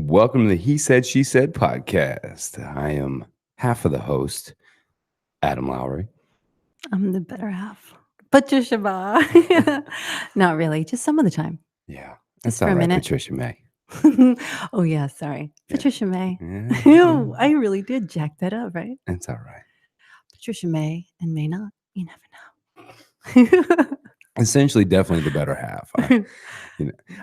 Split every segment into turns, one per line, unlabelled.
Welcome to the He Said, She Said podcast. I am half of the host, Adam Lowry.
I'm the better half. Patricia Ba. Not really, just some of the time.
Yeah,
Just
that's
for
all
a
right,
minute.
Patricia May.
Oh, yeah, sorry.
Yeah.
Patricia May.
Yeah,
I really did jack that up, right?
that's all right.
Patricia May and may not. You never know.
Essentially, definitely the better half.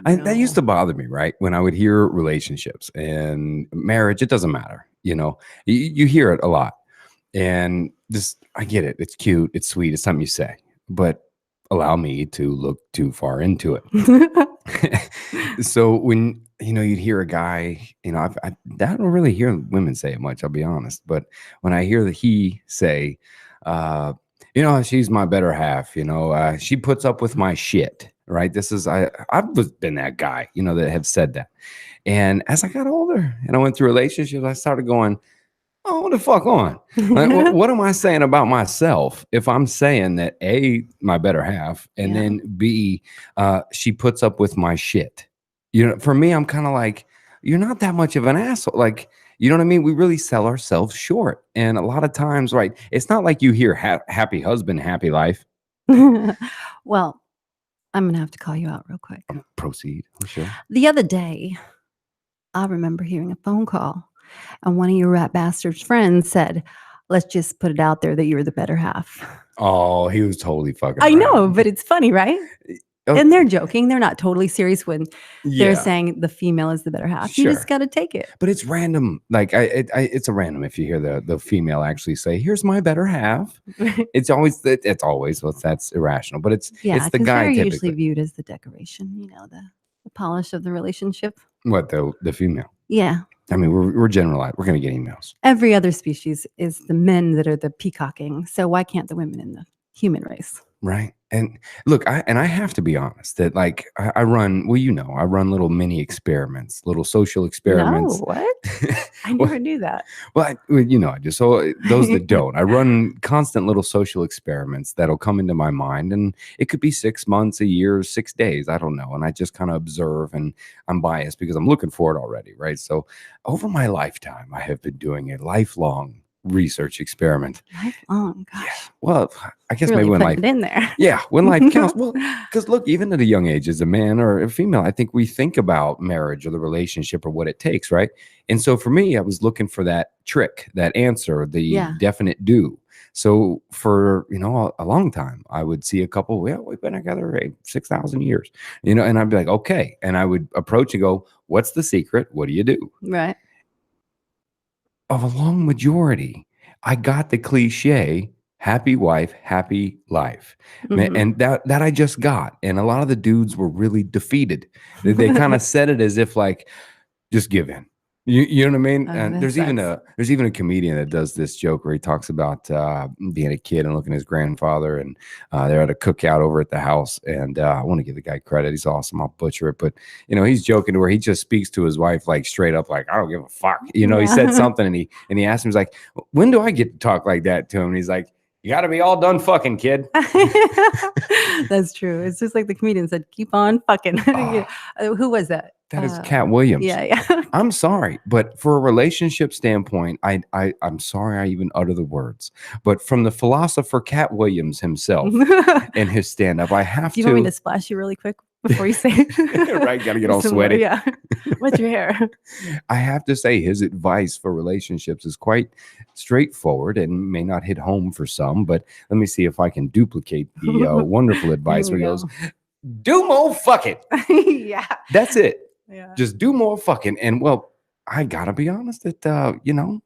That used to bother me, right? When I would hear relationships and marriage, it doesn't matter. You hear it a lot. And I get it. It's cute. It's sweet. It's something you say. But allow me to look too far into it. So when you'd hear a guy, I don't really hear women say it much, I'll be honest, but when I hear he say, she's my better half, she puts up with my shit, right? I've been that guy, that have said that. And as I got older and I went through relationships, I started going, oh, what the fuck on? Like, what am I saying about myself if I'm saying that A, my better half, and then B, she puts up with my shit? For me, I'm kind of like, you're not that much of an asshole. Like, you know what I mean? We really sell ourselves short. And a lot of times, right, it's not like you hear happy husband, happy life.
Well, I'm going to have to call you out real quick.
Proceed. Sure.
The other day, I remember hearing a phone call. And one of your rat bastards' friends said, let's just put it out there that you're the better half.
Oh, he was totally fucking
I know, but it's funny, right?
Oh.
And they're joking. They're not totally serious when they're saying the female is the better half. Sure. You just got to take it.
But it's random. Like it's a random if you hear the female actually say, here's my better half. It's always, that's irrational. But it's the guy
they're
typically
usually viewed as the decoration, the polish of the relationship.
What, the female?
Yeah.
I mean, we're generalized. We're going to get emails.
Every other species is the men that are the peacocking. So why can't the women in the human race?
Right. And look, I have to be honest that like I run little mini experiments, little social experiments.
No, what? I never knew that.
Well, I just, so those that don't, I run constant little social experiments that'll come into my mind, and it could be 6 months, a year, 6 days. I don't know. And I just kind of observe, and I'm biased because I'm looking for it already. Right. So over my lifetime, I have been doing a lifelong research experiment.
Lifelong, gosh.
Yeah. Well, I guess
really
maybe when life
it in there.
Yeah, when life counts. Well, because look, even at a young age, as a man or a female, I think we think about marriage or the relationship or what it takes, right? And so for me, I was looking for that trick, that answer, the definite do. So for a long time, I would see a couple. Well, we've been together 6,000 years, and I'd be like, okay, and I would approach and go, "What's the secret? What do you do?"
Right.
Of a long majority, I got the cliche, happy wife, happy life. Mm-hmm. And that I just got. And a lot of the dudes were really defeated. They kind of said it as if like, just give in. You know what I mean? And there's even a comedian that does this joke where he talks about being a kid and looking at his grandfather, and they're at a cookout over at the house. And I want to give the guy credit; he's awesome. I'll butcher it, but he's joking to where he just speaks to his wife like straight up, like I don't give a fuck. He said something, and he asked him, he's like, when do I get to talk like that to him? And he's like, you got to be all done fucking, kid.
That's true. It's just like the comedian said, keep on fucking. Who was that?
That is Cat Williams.
Yeah.
I'm sorry, but for a relationship standpoint, I'm sorry I even utter the words. But from the philosopher Cat Williams himself and his stand-up, I have to.
Do you want me to splash you really quick before you say it?
Right, got to get all sweaty.
Yeah. What's your hair?
I have to say his advice for relationships is quite straightforward and may not hit home for some, but let me see if I can duplicate the wonderful advice where he goes, do more fucking.
Yeah.
That's it.
Yeah.
Just do more fucking. And well, I gotta be honest that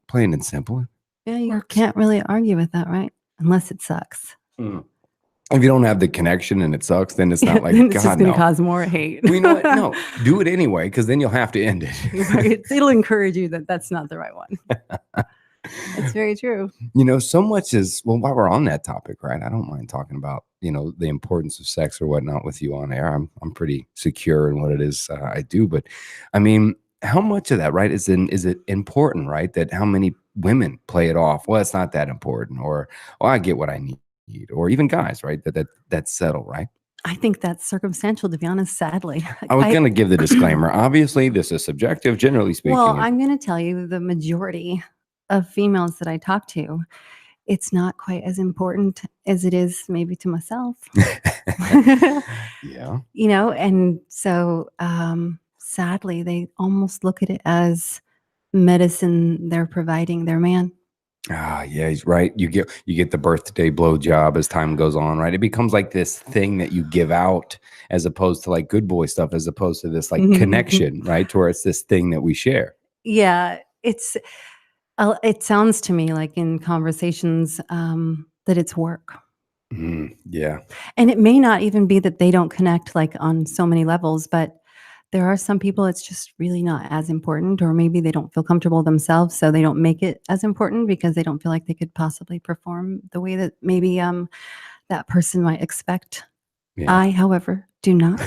plain and simple.
Yeah, you can't really argue with that, right? Unless it sucks.
Mm. If you don't have the connection and it sucks, then it's not like
it's just gonna cause more hate.
We know it. No, do it anyway, because then you'll have to end it.
Right. It'll encourage you that that's not the right one. It's very true.
So much is, well, while we're on that topic, right? I don't mind talking about, the importance of sex or whatnot with you on air. I'm pretty secure in what it is I do. But I mean, how much of that, right, is it important, right? That how many women play it off? Well, it's not that important. Or, I get what I need. Or even guys, right? That settle, right?
I think that's circumstantial, to be honest, sadly.
I was going to give the disclaimer. Obviously, this is subjective, generally speaking.
Well, I'm going to tell you the majority of females that I talk to, it's not quite as important as it is maybe to myself.
Yeah.
You know, and so sadly, they almost look at it as medicine they're providing their man.
Ah, yeah, he's right. You get the birthday blowjob as time goes on, right? It becomes like this thing that you give out as opposed to like good boy stuff, as opposed to this like connection, right? To where it's this thing that we share.
Yeah, it sounds to me like in conversations that it's work.
Yeah.
And it may not even be that they don't connect like on so many levels, but there are some people it's just really not as important, or maybe they don't feel comfortable themselves, so they don't make it as important because they don't feel like they could possibly perform the way that maybe that person might expect.
Yeah.
I, however, do not.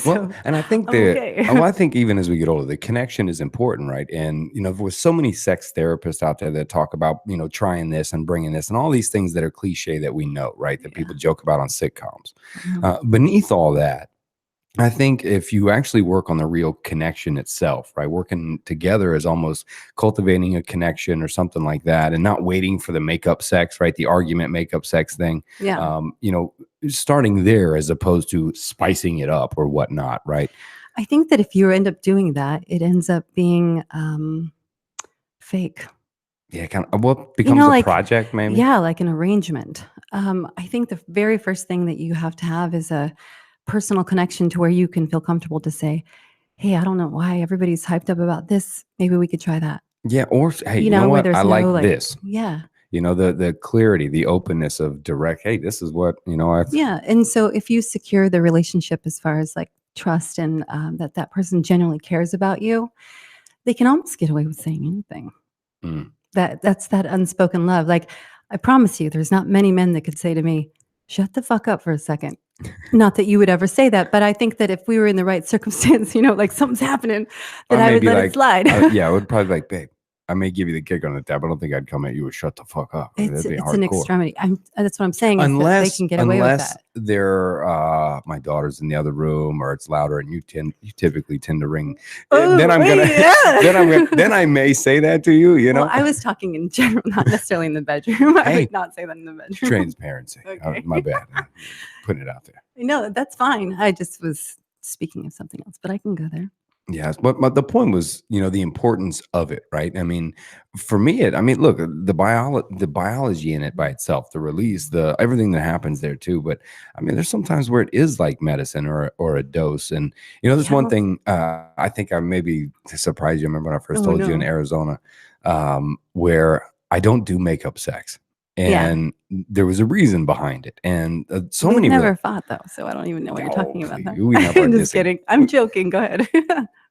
Well, and I think I think even as we get older, the connection is important, right? And with so many sex therapists out there that talk about trying this and bringing this and all these things that are cliche that we know, right? That people joke about on sitcoms. Beneath all that, I think if you actually work on the real connection itself, right? Working together is almost cultivating a connection or something like that, and not waiting for the makeup sex, right? The argument makeup sex thing.
Yeah.
Starting there as opposed to spicing it up or whatnot, right?
I think that if you end up doing that, it ends up being fake.
Yeah, kind of what becomes a
like,
project, maybe?
Yeah, like an arrangement. I think the very first thing that you have to have is a personal connection to where you can feel comfortable to say, hey, I don't know why everybody's hyped up about this. Maybe we could try that.
Yeah. Or, hey, you know what? I like this.
Yeah.
The clarity, the openness of direct, hey, this is what,
Yeah. And so if you secure the relationship as far as like trust and that person genuinely cares about you, they can almost get away with saying anything. That's that unspoken love. Like, I promise you, there's not many men that could say to me, shut the fuck up for a second. Not that you would ever say that, but I think that if we were in the right circumstance, like something's happening, that I would let it slide.
I would probably be like, babe, I may give you the kick on the tab. I don't think I'd come at you with shut the fuck up.
It's an extremity. That's what I'm saying. Unless they can get away with that.
They're my daughter's in the other room or it's louder and you typically tend to ring.
Oh,
then then I may say that to you.
Well, I was talking in general, not necessarily in the bedroom. I would not say that in the bedroom.
Transparency. Okay. My bad. Putting it out there.
No, that's fine. I just was speaking of something else, but I can go there.
Yes, but the point was, the importance of it, right? I mean, for me, look, the biology in it by itself, the release, everything that happens there too. But I mean, there's sometimes where it is like medicine or a dose. And there's one thing I think I maybe surprised you. I remember when I first told you in Arizona, where I don't do makeup sex. And there was a reason behind it. And so
We've
many
never fought though, so I don't even know what you're talking about.
I'm
just kidding. I'm joking. Go ahead.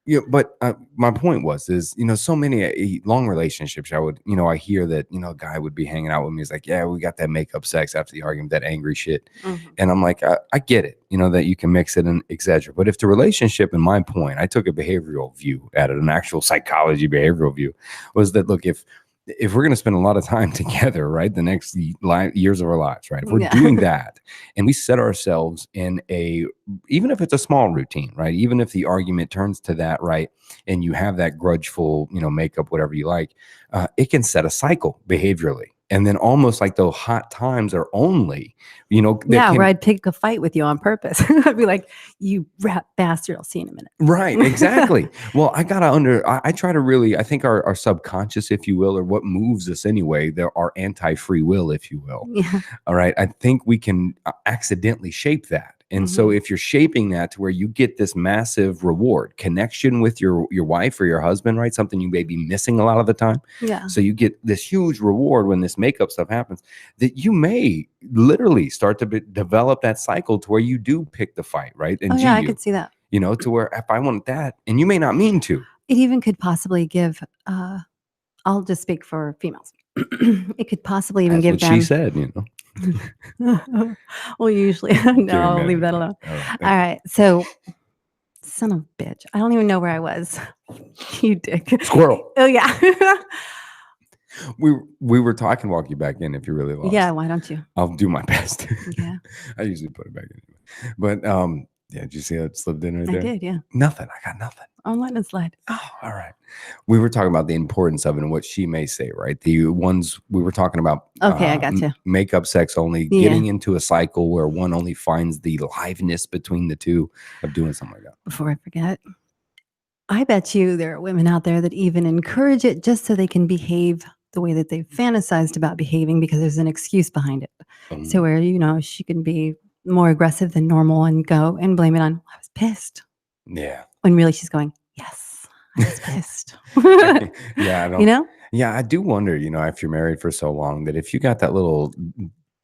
Yeah, but my point is, so many long relationships. I hear that a guy would be hanging out with me. He's like, yeah, we got that makeup sex after the argument, that angry shit. And I'm like, I get it, that you can mix it and exaggerate. But if the relationship, in my point, I took a behavioral view at it, an actual psychology behavioral view, was that look, if we're going to spend a lot of time together, right, the next years of our lives, right, if we're doing that and we set ourselves in even if it's a small routine, right, even if the argument turns to that, right, and you have that grudgeful, makeup, whatever you like, it can set a cycle behaviorally. And then almost like those hot times are only,
where I'd pick a fight with you on purpose. I'd be like, you rat bastard, I'll see you in a minute.
Right, exactly. Well, I try to really, I think our subconscious, if you will, or what moves us anyway, there are anti-free will, if you will.
Yeah.
All right. I think we can accidentally shape that. And so if you're shaping that to where you get this massive reward, connection with your wife or your husband, right? Something you may be missing a lot of the time.
Yeah.
So you get this huge reward when this makeup stuff happens, that you may literally start to develop that cycle to where you do pick the fight, right? And
I could see that.
To where if I want that, and you may not mean to.
It even could possibly give, I'll just speak for females. It could possibly even give them.
She said,
Well, usually, no, I'll leave that alone. All right. So, son of a bitch. I don't even know where I was. You dick.
Squirrel.
Oh, yeah.
We were talking. Walk you back in if you're really lost.
Yeah, why don't you?
I'll do my best.
Yeah.
I usually put it back in, but yeah. Did you see that slipped in right
I
there?
did, yeah.
Nothing. I got nothing.
I'm letting it slide.
Oh, all right. We were talking about the importance of it and what she may say, right? The ones we were talking about.
Okay, I got you.
Makeup sex only,
Yeah.
getting into a cycle where one only finds the liveness between the two of doing something like that.
Before I forget, I bet you there are women out there that even encourage it just so they can behave the way that they've fantasized about behaving because there's an excuse behind it. So where, she can be more aggressive than normal and go and blame it on, I was pissed.
Yeah.
When really she's going, yes, I was pissed.
Yeah. I don't,
You know?
Yeah, I do wonder, if you're married for so long, that if you got that little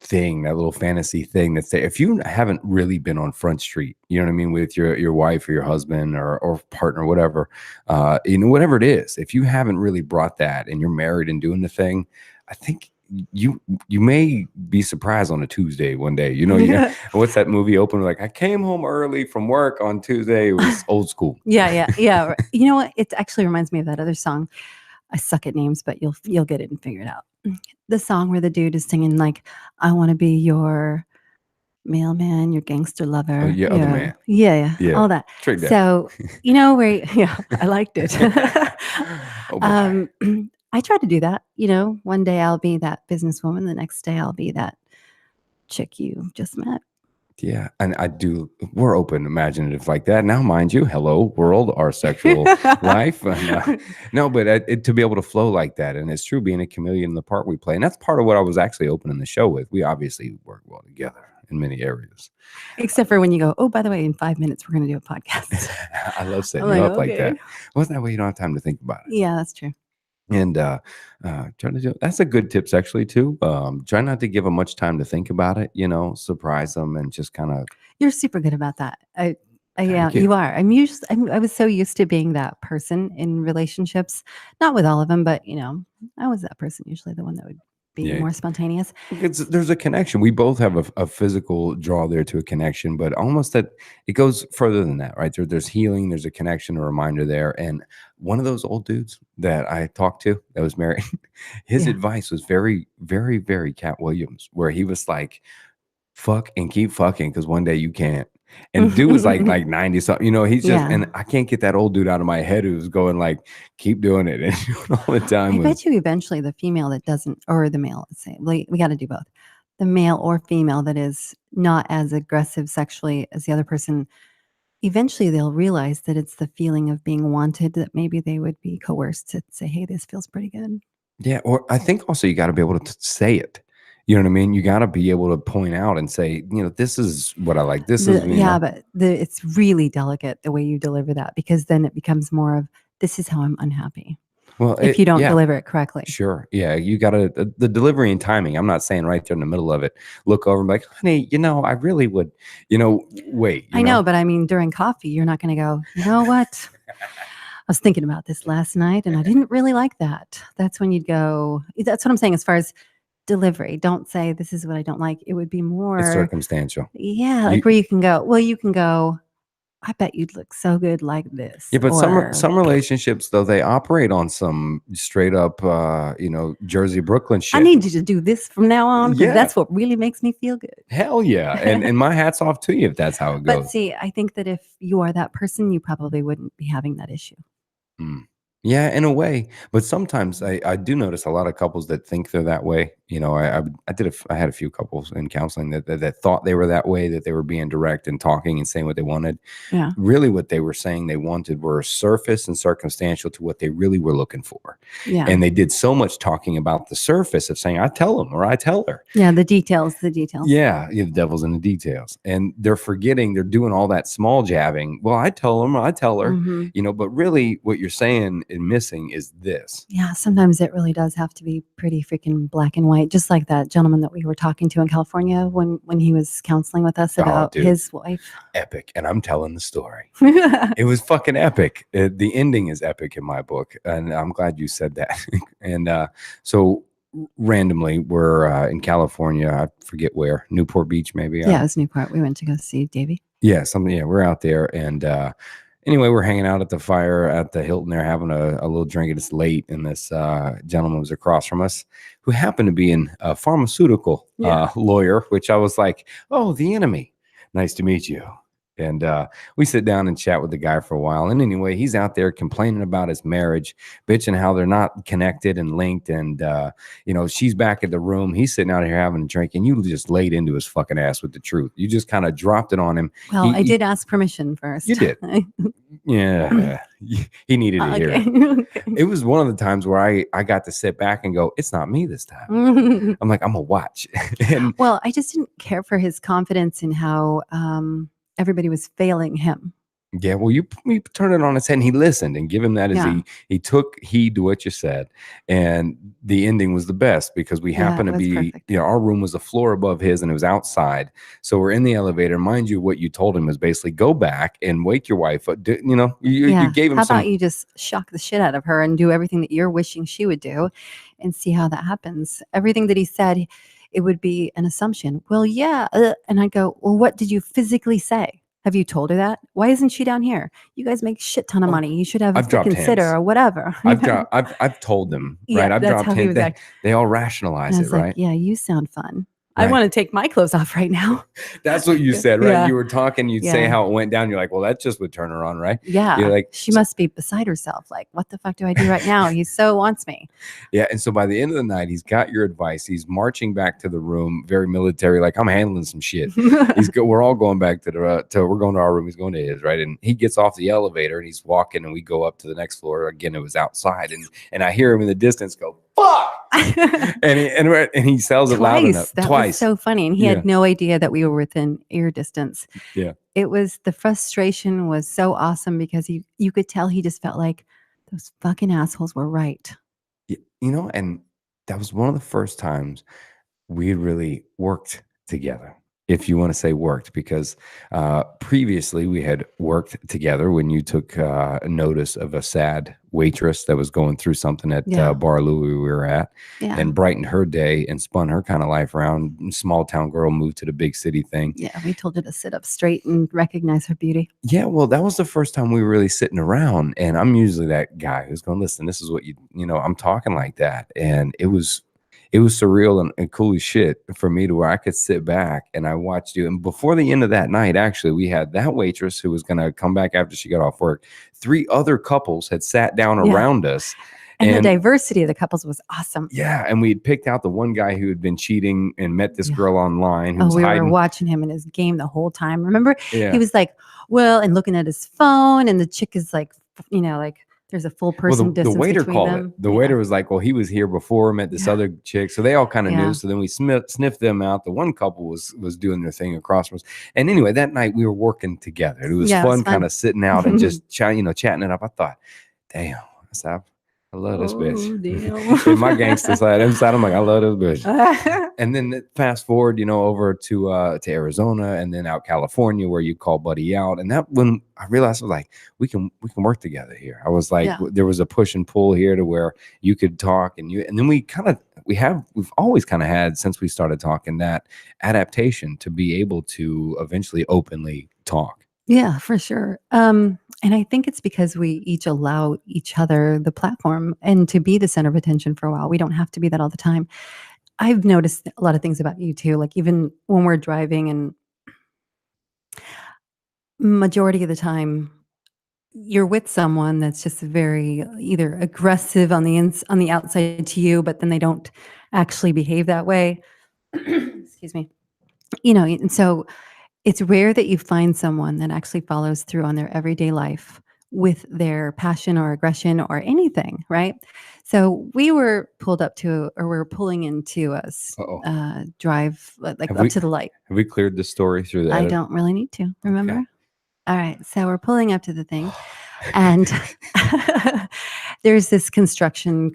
thing, that little fantasy thing that's there, if you haven't really been on Front Street, you know what I mean, with your wife or your husband or partner, whatever, whatever it is, if you haven't really brought that and you're married and doing the thing, I think you may be surprised on a Tuesday one day. What's that movie open like? I came home early from work on Tuesday. It was old school.
Yeah. You know what? It actually reminds me of that other song. I suck at names, but you'll get it and figure it out. The song where the dude is singing like, I want to be your mailman, your gangster lover.
Your other man.
Yeah. All that.
Trick that.
So, I liked it. I try to do that. One day I'll be that businesswoman. The next day I'll be that chick you just met.
Yeah. And we're open imaginative like that. Now, mind you, hello world, our sexual life. No, but to be able to flow like that. And it's true, being a chameleon in the part we play. And that's part of what I was actually opening the show with. We obviously work well together in many areas.
Except for when you go, oh, by the way, in 5 minutes, we're going to do a podcast.
I love setting you up like that. Wasn't that way you don't have time to think about it?
Yeah, that's true.
And trying to do that's a good tip actually too. Try not to give them much time to think about it, surprise them and just kind of.
You're super good about that. Yeah, you are. I was so used to being that person in relationships, not with all of them, but I was that person, usually the one that would be more spontaneous.
There's a connection. We both have a physical draw there to a connection, but almost that it goes further than that, right? There's healing, there's a connection, a reminder there. And one of those old dudes that I talked to that was married, his advice was very, very, very Cat Williams, where he was like, fuck and keep fucking because one day you can't. And dude was like 90 something, he's just, and I can't get that old dude out of my head who's going like, keep doing it and all the time.
I bet you eventually the female that doesn't, or the male, let's say, we got to do both. The male or female that is not as aggressive sexually as the other person, eventually they'll realize that it's the feeling of being wanted that maybe they would be coerced to say, hey, this feels pretty good.
Yeah. Or I think also you got to be able to say it. You know what I mean? You got to be able to point out and say, this is what I like. This is,
but it's really delicate the way you deliver that, because then it becomes more of, this is how I'm unhappy.
Well,
if you don't deliver it correctly.
Sure. Yeah. You got to, the delivery and timing. I'm not saying right there in the middle of it, look over and be like, honey, I really would, wait.
I know, but I mean, during coffee, you're not going to go, you know what? I was thinking about this last night and I didn't really like that. That's when you'd go, that's what I'm saying as far as delivery. Don't say this is what I don't like. It would be more
it's circumstantial.
Yeah, like where you can go, I bet you'd look so good like this.
Yeah, but some relationships though, they operate on some straight up Jersey Brooklyn shit.
I need you to do this from now on because that's what really makes me feel good.
Hell yeah. And my hat's off to you if that's how it goes.
But see, I think that if you are that person, you probably wouldn't be having that issue.
Yeah, in a way, but sometimes I do notice a lot of couples that think they're that way. I had a few couples in counseling that thought they were that way, that they were being direct and talking and saying what they wanted.
Yeah.
Really, what they were saying they wanted were surface and circumstantial to what they really were looking for.
Yeah.
And they did so much talking about the surface of saying, I tell him or I tell her.
Yeah, the details.
Yeah, the devil's in the details. And they're forgetting, they're doing all that small jabbing. Well, I tell him or I tell her, but really what you're saying and missing is this.
Yeah, sometimes it really does have to be pretty freaking black and white, just like that gentleman that we were talking to in California when he was counseling with us about his wife.
Epic. And I'm telling the story. It was fucking epic. The ending is epic in my book. And I'm glad you said that. And so randomly, we're in California. I forget where. Newport Beach, maybe.
Yeah, it was Newport. We went to go see Davey.
Yeah, we're out there. And Anyway, we're hanging out at the fire at the Hilton there, having a little drink. It's late, and this gentleman was across from us who happened to be a pharmaceutical lawyer, which I was like, oh, the enemy. Nice to meet you. And we sit down and chat with the guy for a while. And anyway, he's out there complaining about his marriage, bitching how they're not connected and linked. And, she's back at the room. He's sitting out here having a drink, and you just laid into his fucking ass with the truth. You just kind of dropped it on him.
Well, I did ask permission first.
You did. Yeah. He needed to hear it. It was one of the times where I got to sit back and go, it's not me this time. I'm like, I'm going to watch.
Well, I just didn't care for his confidence in how everybody was failing him.
Yeah, well, you turn it on its head, and he listened, and give him that as he took heed to what you said, and the ending was the best because we happened to be, perfect. Our room was a floor above his, and it was outside. So we're in the elevator. Mind you, what you told him was basically go back and wake your wife up. You gave him. How
about you just shock the shit out of her and do everything that you're wishing she would do, and see how that happens. Everything that he said, it would be an assumption. Well, yeah, and I go, well, what did you physically say? Have you told her that? Why isn't she down here? You guys make shit ton of money. You should have a freaking sitter or whatever.
I've told them, right? I've dropped hints. They all rationalize it, right?
Like, yeah, you sound fun. Right. I want to take my clothes off right now.
That's what you said, right? Yeah. You were talking, you'd say how it went down. You're like, well, that just would turn her on, right?
Yeah.
You're like,
she must be beside herself. Like, what the fuck do I do right now? He so wants me.
Yeah. And so by the end of the night, he's got your advice. He's marching back to the room, very military, like I'm handling some shit. We're all going back we're going to our room. He's going to his, right? And he gets off the elevator and he's walking, and we go up to the next floor. Again, it was outside. And I hear him in the distance go, fuck. and he sells it loud enough.
That was so funny. And he had no idea that we were within ear distance.
Yeah.
It was, the frustration was so awesome because you could tell he just felt like those fucking assholes were right.
And that was one of the first times we had really worked together. If you want to say worked, because previously we had worked together when you took notice of a sad waitress that was going through something at Bar Louie we were at, and brightened her day and spun her kind of life around. Small town girl moved to the big city thing.
Yeah, we told her to sit up straight and recognize her beauty.
Yeah, well, that was the first time we were really sitting around, and I'm usually that guy who's going, listen, this is what I'm talking like that, and it was surreal and cool as shit for me to where I could sit back and I watched you. And before the end of that night, actually, we had that waitress who was going to come back after she got off work. 3 other couples had sat down around us.
And the diversity of the couples was awesome.
Yeah. And we had picked out the one guy who had been cheating and met this girl online. Who was
we
hiding.
were watching him in his game the whole time. Remember? Yeah. He was like, well, and looking at his phone, and the chick is like, there's a full person distance.
The waiter
between
called
them.
it. The waiter was like, well, he was here before, met this other chick. So they all kind of knew. So then we sniffed them out. The one couple was doing their thing across from us. And anyway, that night we were working together. It was fun kind of sitting out and just chatting it up. I thought, damn, I love this bitch. In my gangster side, inside, I'm like, I love this bitch. And then fast forward, over to Arizona, and then out California, where you call Buddy out. And that when I realized, I was like, we can work together here. I was like, there was a push and pull here to where you could talk, and then we've always kind of had, since we started talking, that adaptation to be able to eventually openly talk.
Yeah, for sure. And I think it's because we each allow each other the platform and to be the center of attention for a while. We don't have to be that all the time. I've noticed a lot of things about you too, like even when we're driving, and majority of the time you're with someone that's just very either aggressive on the outside to you, but then they don't actually behave that way. Excuse me. And so it's rare that you find someone that actually follows through on their everyday life with their passion or aggression or anything, right? So we were pulled up to, or we're pulling into a drive, like up to the light.
Have we cleared the story through that?
I don't really need to, remember? Okay. All right, so we're pulling up to the thing, and there's this construction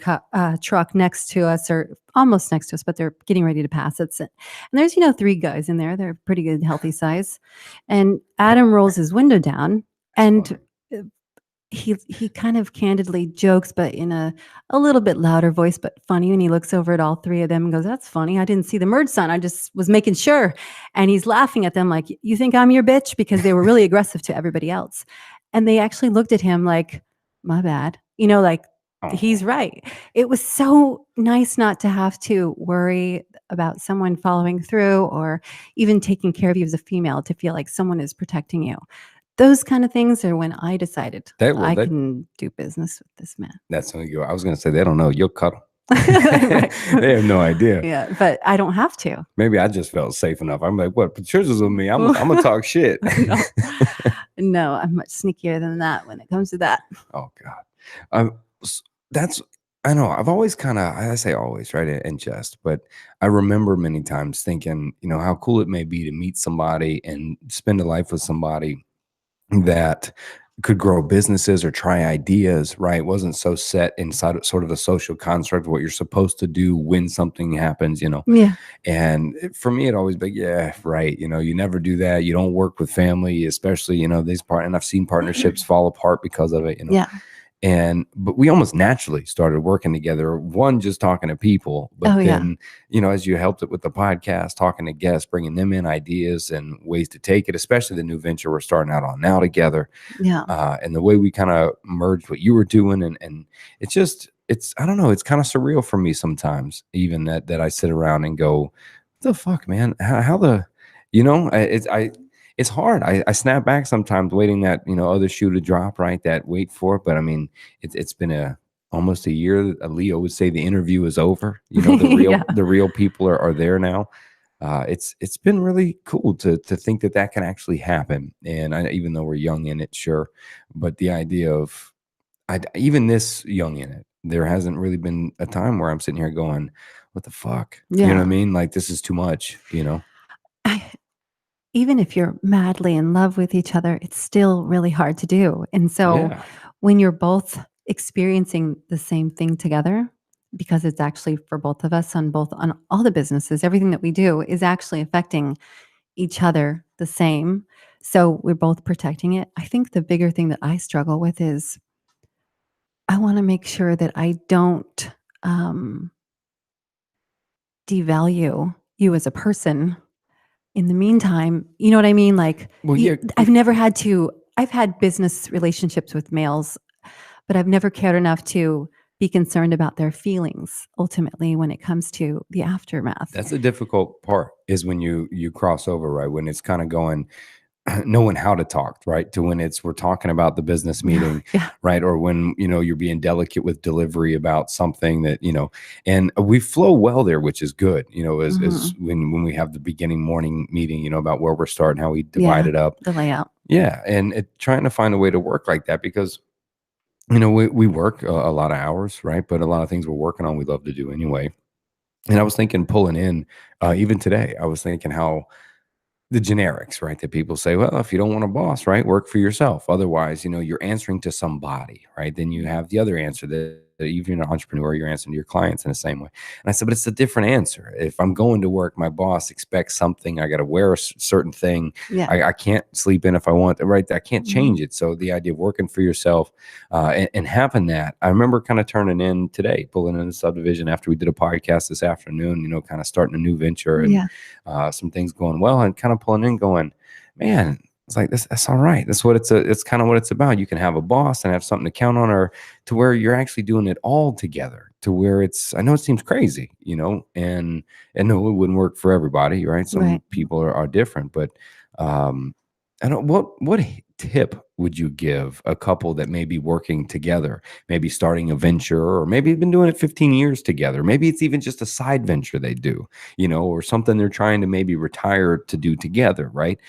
truck next to us, or almost next to us, but they're getting ready to pass it. And there's, 3 guys in there. They're pretty good, healthy size. And Adam rolls his window down, and he kind of candidly jokes, but in a little bit louder voice, but funny. And he looks over at all 3 of them and goes, "That's funny. I didn't see the merge sign. I just was making sure." And he's laughing at them like, "You think I'm your bitch?" Because they were really aggressive to everybody else. And they actually looked at him like, my bad. You know, like, he's
Oh,
right. It was so nice not to have to worry about someone following through or even taking care of you as a female to feel like someone is protecting you. Those kind of things are when I decided
that well,
I can do business with this man.
that's something you. I was gonna say they don't know. You'll cuddle.
Right.
They have no idea.
Yeah, but I don't have to.
Maybe I just felt safe enough. I'm like, what? Patricia's with me. I'm gonna talk shit.
No. No, I'm much sneakier than that when it comes to that.
Oh God. That's I know. I've always kind of I say always right in jest, but I remember many times thinking, how cool it may be to meet somebody and spend a life with somebody that could grow businesses or try ideas, right? Wasn't so set inside of sort of a social construct of what you're supposed to do when something happens.
Yeah.
And for me, it always been, yeah, right. You never do that. You don't work with family, especially, and I've seen partnerships fall apart because of it.
Yeah.
But we almost naturally started working together. One, just talking to people, but
Oh, yeah.
then, as you helped it with the podcast, talking to guests, bringing them in ideas and ways to take it, especially the new venture we're starting out on now together.
Yeah.
And the way we kind of merged what you were doing. And I don't know, it's kind of surreal for me sometimes, even that I sit around and go, what the fuck, man? It's hard. I snap back sometimes waiting that, other shoe to drop, right? That wait for it. But I mean, it's been almost a year. Leo would say the interview is over.
Yeah.
The real people are there now. It's been really cool to think that can actually happen. And even though we're young in it, sure, but the idea of even this young in it, there hasn't really been a time where I'm sitting here going, "What the fuck?" You know what I
Yeah.
mean? Like this is too much.
I, even if you're madly in love with each other, it's still really hard to do. And so
Yeah.
when you're both experiencing the same thing together, because it's actually for both of us on all the businesses, everything that we do is actually affecting each other the same. So we're both protecting it. I think the bigger thing that I struggle with is I want to make sure that I don't um, devalue you as a person in the meantime. You know what I mean? Like,
Well, yeah.
I've had business relationships with males, but I've never cared enough to be concerned about their feelings ultimately when it comes to the aftermath.
That's the difficult part is when you cross over, right? When it's kind of going, knowing how to talk, right? To when we're talking about the business meeting,
Yeah.
right? Or when, you're being delicate with delivery about something that, and we flow well there, which is good, as
Mhm.
when we have the beginning morning meeting, about where we're starting, how we divide
Yeah.
it up.
The layout.
Yeah. And trying to find a way to work like that because, we work a lot of hours, right? But a lot of things we're working on, we love to do anyway. And I was thinking pulling in, even today, I was thinking how the generics, right? That people say, well, if you don't want a boss, right, work for yourself. Otherwise, you're answering to somebody, right? Then you have the other answer that even you're an entrepreneur, you're answering to your clients in the same way. And I said, but it's a different answer. If I'm going to work, my boss expects something. I got to wear a certain thing.
Yeah.
I can't sleep in if I want, right? I can't
Mhm.
change it. So the idea of working for yourself and having that, I remember kind of turning in today, pulling in the subdivision after we did a podcast this afternoon, kind of starting a new venture and
Yeah.
some things going well and kind of pulling in going, man, it's like this, that's all right. That's what it's kind of what it's about. You can have a boss and have something to count on, or to where you're actually doing it all together to where I know it seems crazy, and no, it wouldn't work for everybody, right? Some
Right.
people are different, but I don't, what tip would you give a couple that may be working together, maybe starting a venture, or maybe been doing it 15 years together? Maybe it's even just a side venture they do, or something they're trying to maybe retire to do together, right?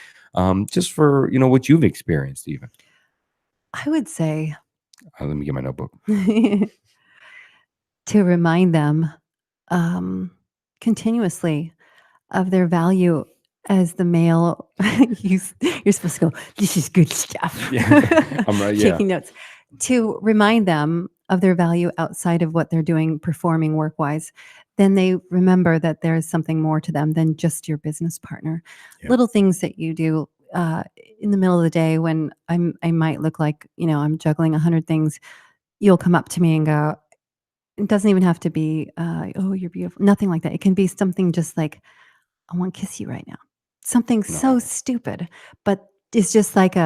Just for, what you've experienced even.
I would say
Let me get my notebook.
to remind them um, continuously of their value as the male. You're supposed to go, this is good stuff.
Yeah, I'm right. Yeah.
Taking notes. To remind them of their value outside of what they're doing, performing work wise, then they remember that there is something more to them than just your business partner.
Yeah.
Little things that you do in the middle of the day when I might look like, I'm juggling 100 things. You'll come up to me and go, it doesn't even have to be, oh, you're beautiful. Nothing like that. It can be something just like, I want to kiss you right now. Something so
No.
stupid, but it's just like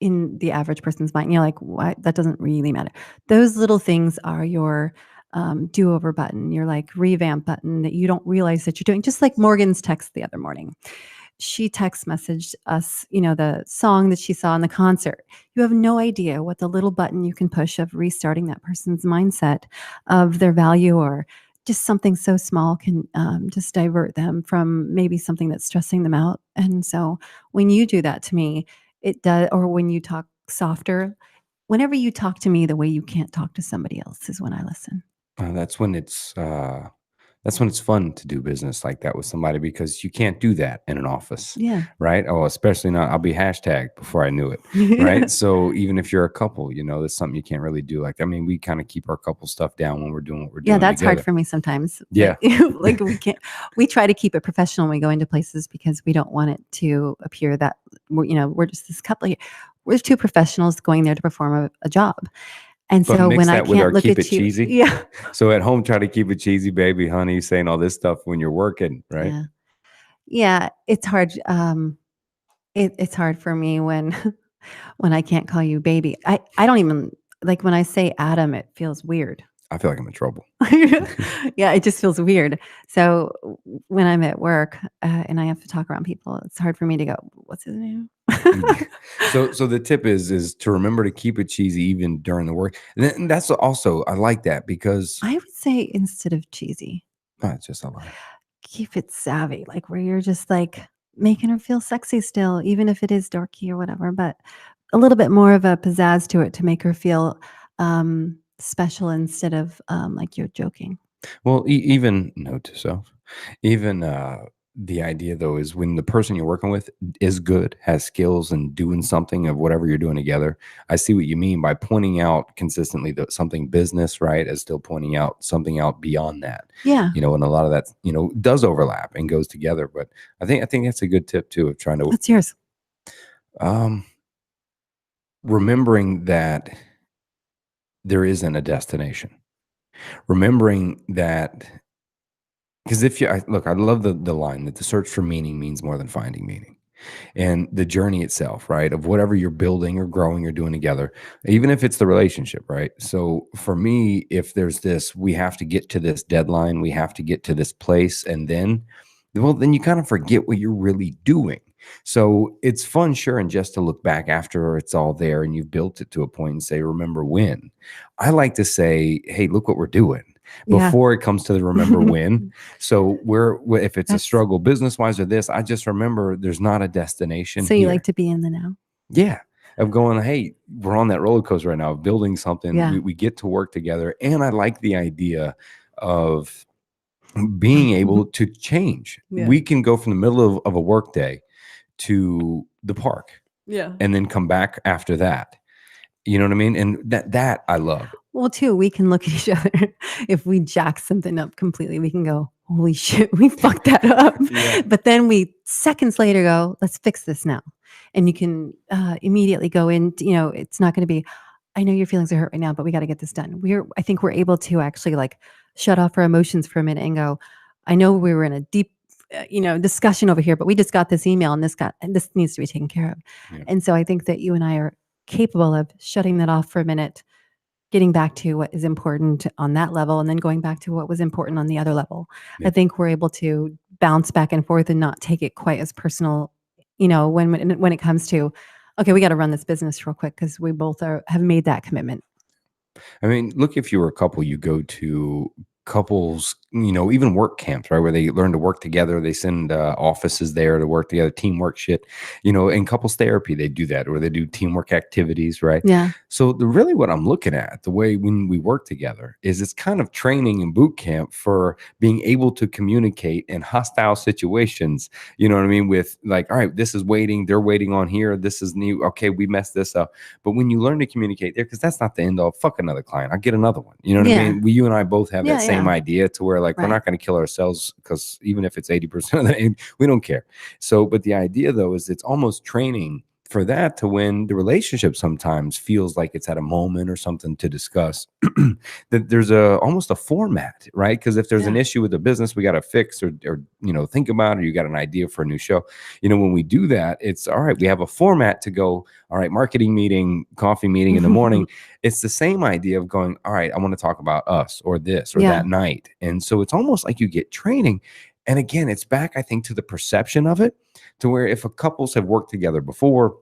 in the average person's mind. You're like, what? That doesn't really matter. Those little things are your do-over button, your like revamp button that you don't realize that you're doing. Just like Morgan's text the other morning. She text messaged us, the song that she saw in the concert. You have no idea what the little button you can push of restarting that person's mindset of their value, or just something so small can just divert them from maybe something that's stressing them out. And so when you do that to me, it does, or when you talk softer, whenever you talk to me the way you can't talk to somebody else is when I listen.
That's when it's fun to do business like that with somebody, because you can't do that in an office,
Yeah.
right? Oh, especially not. I'll be hashtagged before I knew it, right? So even if you're a couple, that's something you can't really do. Like, I mean, we kind of keep our couple stuff down when we're doing what we're doing.
Yeah, that's
together.
hard for me sometimes.
Yeah.
Like we try to keep it professional when we go into places, because we don't want it to appear that we're just this couple. We're two professionals going there to perform a job. And
But
so
mix
when I
that with our
can't look
keep
at
it
you,
cheesy.
yeah,
So at home, try to keep it cheesy, baby, honey, saying all this stuff when you're working, right?
yeah, it's hard. It's hard for me when when I can't call you baby. I don't even like when I say Adam. It feels weird.
I feel like I'm in trouble.
Yeah, it just feels weird. So when I'm at work and I have to talk around people, it's hard for me to go, what's his name?
So the tip is to remember to keep it cheesy even during the work. And that's also, I like that, because
I would say instead of cheesy,
it's just a lie.
keep it savvy, like where you're just like making her feel sexy still, even if it is dorky or whatever, but a little bit more of a pizzazz to it to make her feel special instead of like you're joking.
Well, even note to self, even the idea though is when the person you're working with is good, has skills, and doing something of whatever you're doing together. I see what you mean by pointing out consistently that something business, right, as still pointing out something out beyond that.
Yeah.
And a lot of that, does overlap and goes together. But I think that's a good tip too, of trying to
What's yours?
Remembering that there isn't a destination. Remembering that, because look, I love the line that the search for meaning means more than finding meaning, and the journey itself, right, of whatever you're building or growing or doing together, even if it's the relationship, right? So for me, if there's this, we have to get to this deadline, we have to get to this place, and then you kind of forget what you're really doing. So it's fun, sure, and just to look back after it's all there and you've built it to a point and say, remember when. I like to say, hey, look what we're doing before it comes to the remember when. So if it's a struggle business wise or this, I just remember there's not a destination.
So you like to be in the now?
Yeah. Of going, hey, we're on that roller coaster right now of building something.
Yeah.
We get to work together. And I like the idea of being able to change.
Yeah.
We can go from the middle of a work day to the park.
Yeah.
And then come back after that. You know what I mean? And that I love.
Well, too, we can look at each other. If we jack something up completely, we can go, holy shit, we fucked that up.
Yeah.
But then we seconds later go, let's fix this now. And you can immediately go in, it's not going to be, I know your feelings are hurt right now, but we got to get this done. I think we're able to actually like shut off our emotions for a minute and go, I know we were in a deep, discussion over here, but we just got this email and this needs to be taken care of.
Yeah.
And so I think that you and I are capable of shutting that off for a minute, getting back to what is important on that level, and then going back to what was important on the other level.
Yeah.
I think we're able to bounce back and forth and not take it quite as personal, when it comes to, okay, we got to run this business real quick because we both have made that commitment.
I mean, look, if you were a couple, you go to couples, even work camps, right, where they learn to work together. They send offices there to work together, teamwork shit. In couples therapy, they do that, or they do teamwork activities, right?
Yeah.
So really what I'm looking at, the way when we work together, is it's kind of training and boot camp for being able to communicate in hostile situations. You know what I mean? With like, all right, this is waiting, they're waiting on here, this is new, okay, we messed this up. But when you learn to communicate there, because that's not the end all, fuck another client, I'll get another one. You know what I mean? You and I both have that same idea, to where like, we're not going to kill ourselves, because even if it's 80% of the aim, we don't care. So, but the idea though is it's almost training for that to win, the relationship sometimes feels like it's at a moment or something to discuss. That there's almost a format, right? Because if there's an
Yeah.
issue with the business we got to fix or think about, or you got an idea for a new show, when we do that, it's all right. We have a format to go. All right, marketing meeting, coffee meeting in the morning. It's the same idea of going, all right, I want to talk about us or this or
Yeah.
that night. And so it's almost like you get training. And again, it's back, I think, to the perception of it, to where if a couples have worked together before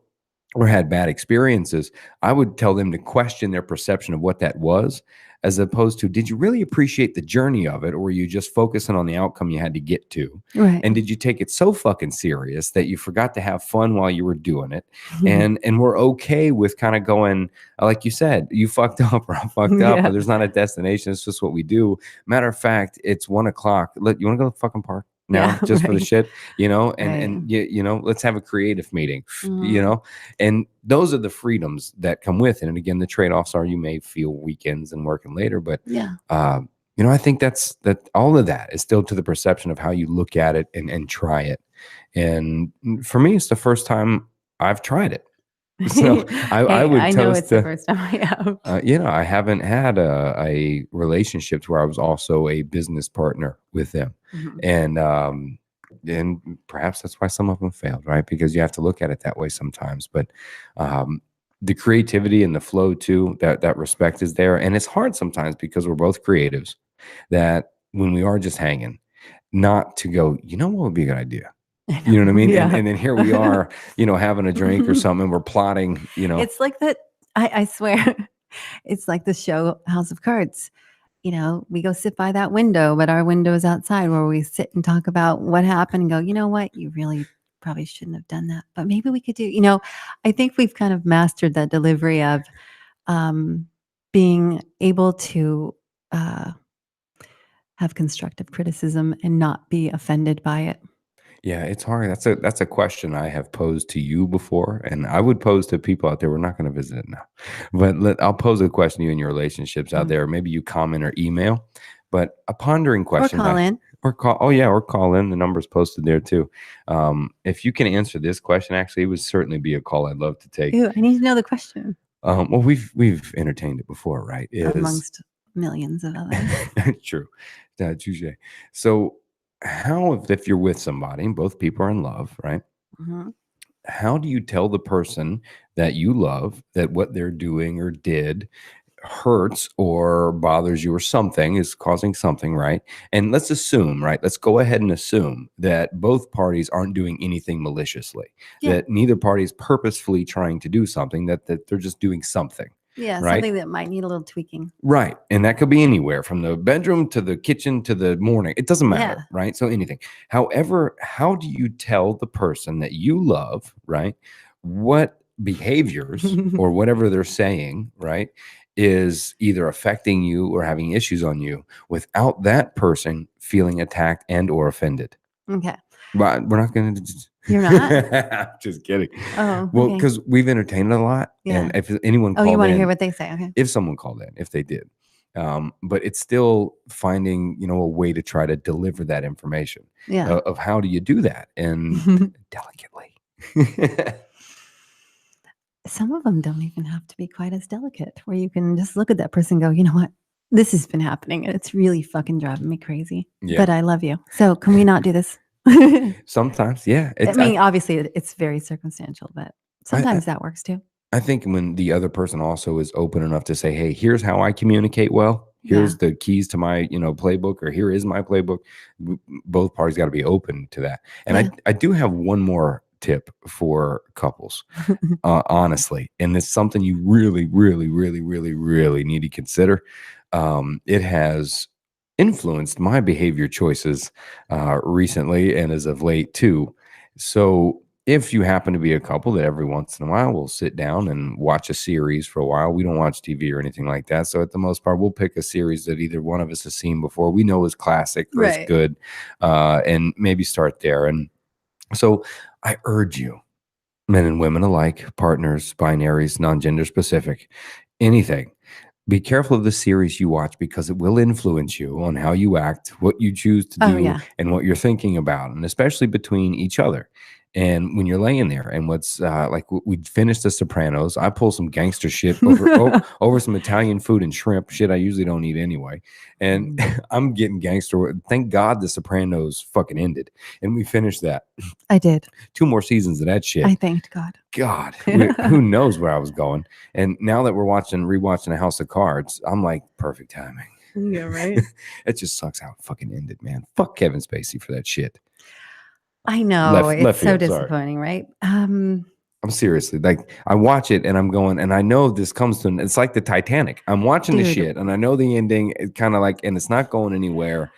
or had bad experiences, I would tell them to question their perception of what that was, as opposed to, did you really appreciate the journey of it, or were you just focusing on the outcome you had to get to?
Right.
And did you take it so fucking serious that you forgot to have fun while you were doing it? And we're okay with kind of going, like you said, you fucked up or I fucked up,
Yeah.
or there's not a destination. It's just what we do. Matter of fact, it's 1 o'clock. You want to go to the fucking park now,
Yeah,
just for the
right.
shit, and
Right.
let's have a creative meeting,
Mhm.
and those are the freedoms that come with it. And again, the trade-offs are you may feel weekends and working later, but
Yeah.
I think that all of that is still to the perception of how you look at it and try it. And for me, it's the first time I've tried it. So I
Hey,
would
I know
toast
it's the
to,
first time I have.
I haven't had a relationship to where I was also a business partner with them.
Mhm.
And perhaps that's why some of them failed, right? Because you have to look at it that way sometimes. But the creativity and the flow too, that respect is there. And it's hard sometimes because we're both creatives, that when we are just hanging, not to go, what would be a good idea?
I
You know what I
know,
mean?
yeah.
And then here we are, having a drink or something, and we're plotting,
It's like that. I swear, it's like the show House of Cards. We go sit by that window, but our window is outside where we sit and talk about what happened and go, you know what? You really probably shouldn't have done that, but maybe we could do. I think we've kind of mastered that delivery of um, being able to uh, have constructive criticism and not be offended by it.
Yeah, it's hard. That's a question I have posed to you before, and I would pose to people out there. We're not going to visit it now, but I'll pose a question to you in your relationships out
Mm.
there. Maybe you comment or email, but a pondering
Or
question.
call in.
Or call. Oh yeah, or call in. The number's posted there too. If you can answer this question, actually, it would certainly be a call I'd love to take.
Ew, I need to know the question
Well, we've entertained it before, right?
amongst millions of others.
True, touche. So, how if you're with somebody and both people are in love, right?
Mhm.
How do you tell the person that you love that what they're doing or did hurts or bothers you or something is causing something, right? And let's assume, right? Let's go ahead and assume that both parties aren't doing anything maliciously,
Yeah.
that neither party is purposefully trying to do something, that they're just doing something.
Yeah,
Right?
something that might need a little tweaking.
Right. And that could be anywhere from the bedroom to the kitchen to the morning. It doesn't matter.
Yeah.
Right. So anything. However, how do you tell the person that you love, right, what behaviors or whatever they're saying, right, is either affecting you or having issues on you without that person feeling attacked and or offended?
Okay.
But we're not going to.
You're not?
Just kidding.
Oh,
Well,
okay.
because we've entertained it a lot.
Yeah.
And if anyone
Oh,
called
you want to
in,
hear what they say? Okay.
if someone called in, if they did. But it's still finding, a way to try to deliver that information
Yeah.
of how do you do that and delicately.
Some of them don't even have to be quite as delicate, where you can just look at that person and go, you know what? This has been happening and it's really fucking driving me crazy.
Yeah.
But I love you. So can we not do this?
Sometimes, yeah.
I mean, obviously it's very circumstantial, but sometimes that works too.
I think when the other person also is open enough to say, hey, here's how I communicate well. Here's
Yeah.
the keys to my, playbook, or here is my playbook. Both parties got to be open to that. And
Yeah.
I do have one more tip for couples, honestly. And it's something you really, really, really, really, really need to consider. It has influenced my behavior choices recently and as of late too. So if you happen to be a couple that every once in a while we'll sit down and watch a series for a while, we don't watch TV or anything like that. So at the most part, we'll pick a series that either one of us has seen before, we know is classic or is
Right.
good, and maybe start there. And so I urge you, men and women alike, partners, binaries, non-gender specific, anything, be careful of the series you watch, because it will influence you on how you act, what you choose to
Oh,
do,
yeah.
and what you're thinking about, and especially between each other. And when you're laying there, and what's like we'd finished The Sopranos, I pull some gangster shit over some Italian food and shrimp, shit I usually don't eat anyway. And I'm getting gangster. Thank God The Sopranos fucking ended, and we finished that.
I did.
2 more seasons of that shit.
I thanked God.
God, who knows where I was going? And now that we're rewatching A House of Cards, I'm like, perfect timing.
Yeah, right.
It just sucks how it fucking ended, man. Fuck Kevin Spacey for that shit.
I know. It's so
field,
disappointing, right?
I'm seriously like, I watch it and I'm going, and I know this comes to, it's like the Titanic. I'm watching the shit and I know the ending. It's kind of like, and it's not going anywhere.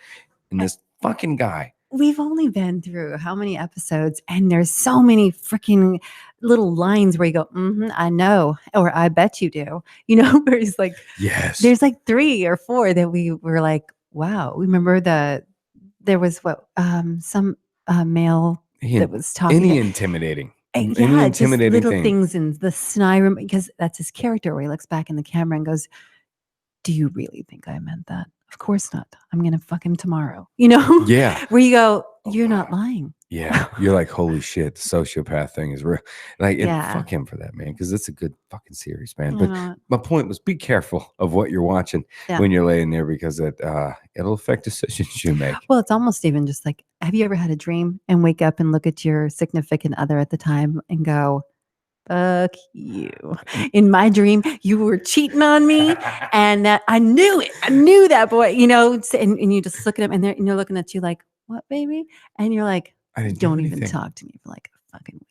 And this fucking guy.
We've only been through how many episodes, and there's so many freaking little lines where you go, I know, or I bet you do. You know, where he's like,
yes.
There's like 3 or 4 that we were like, wow. Remember there was some male that was talking.
Any intimidating.
Any
intimidating
just little things in the snide room, because that's his character where he looks back in the camera and goes, do you really think I meant that? Of course not. I'm going to fuck him tomorrow. You know?
Yeah.
Where you go, you're not lying.
Yeah. You're like, holy shit, the sociopath thing is real. Like, fuck him for that, man, because it's a good fucking series, man. But my point was, be careful of what you're watching when you're laying there, because it'll affect decisions you make.
Well, it's almost even just like, have you ever had a dream and wake up and look at your significant other at the time and go, fuck you. In my dream, you were cheating on me, and that I knew it. I knew that, boy, you know, and you just look at him and they're looking at you like, what, baby? And you're like, don't even talk to me for like a fucking week.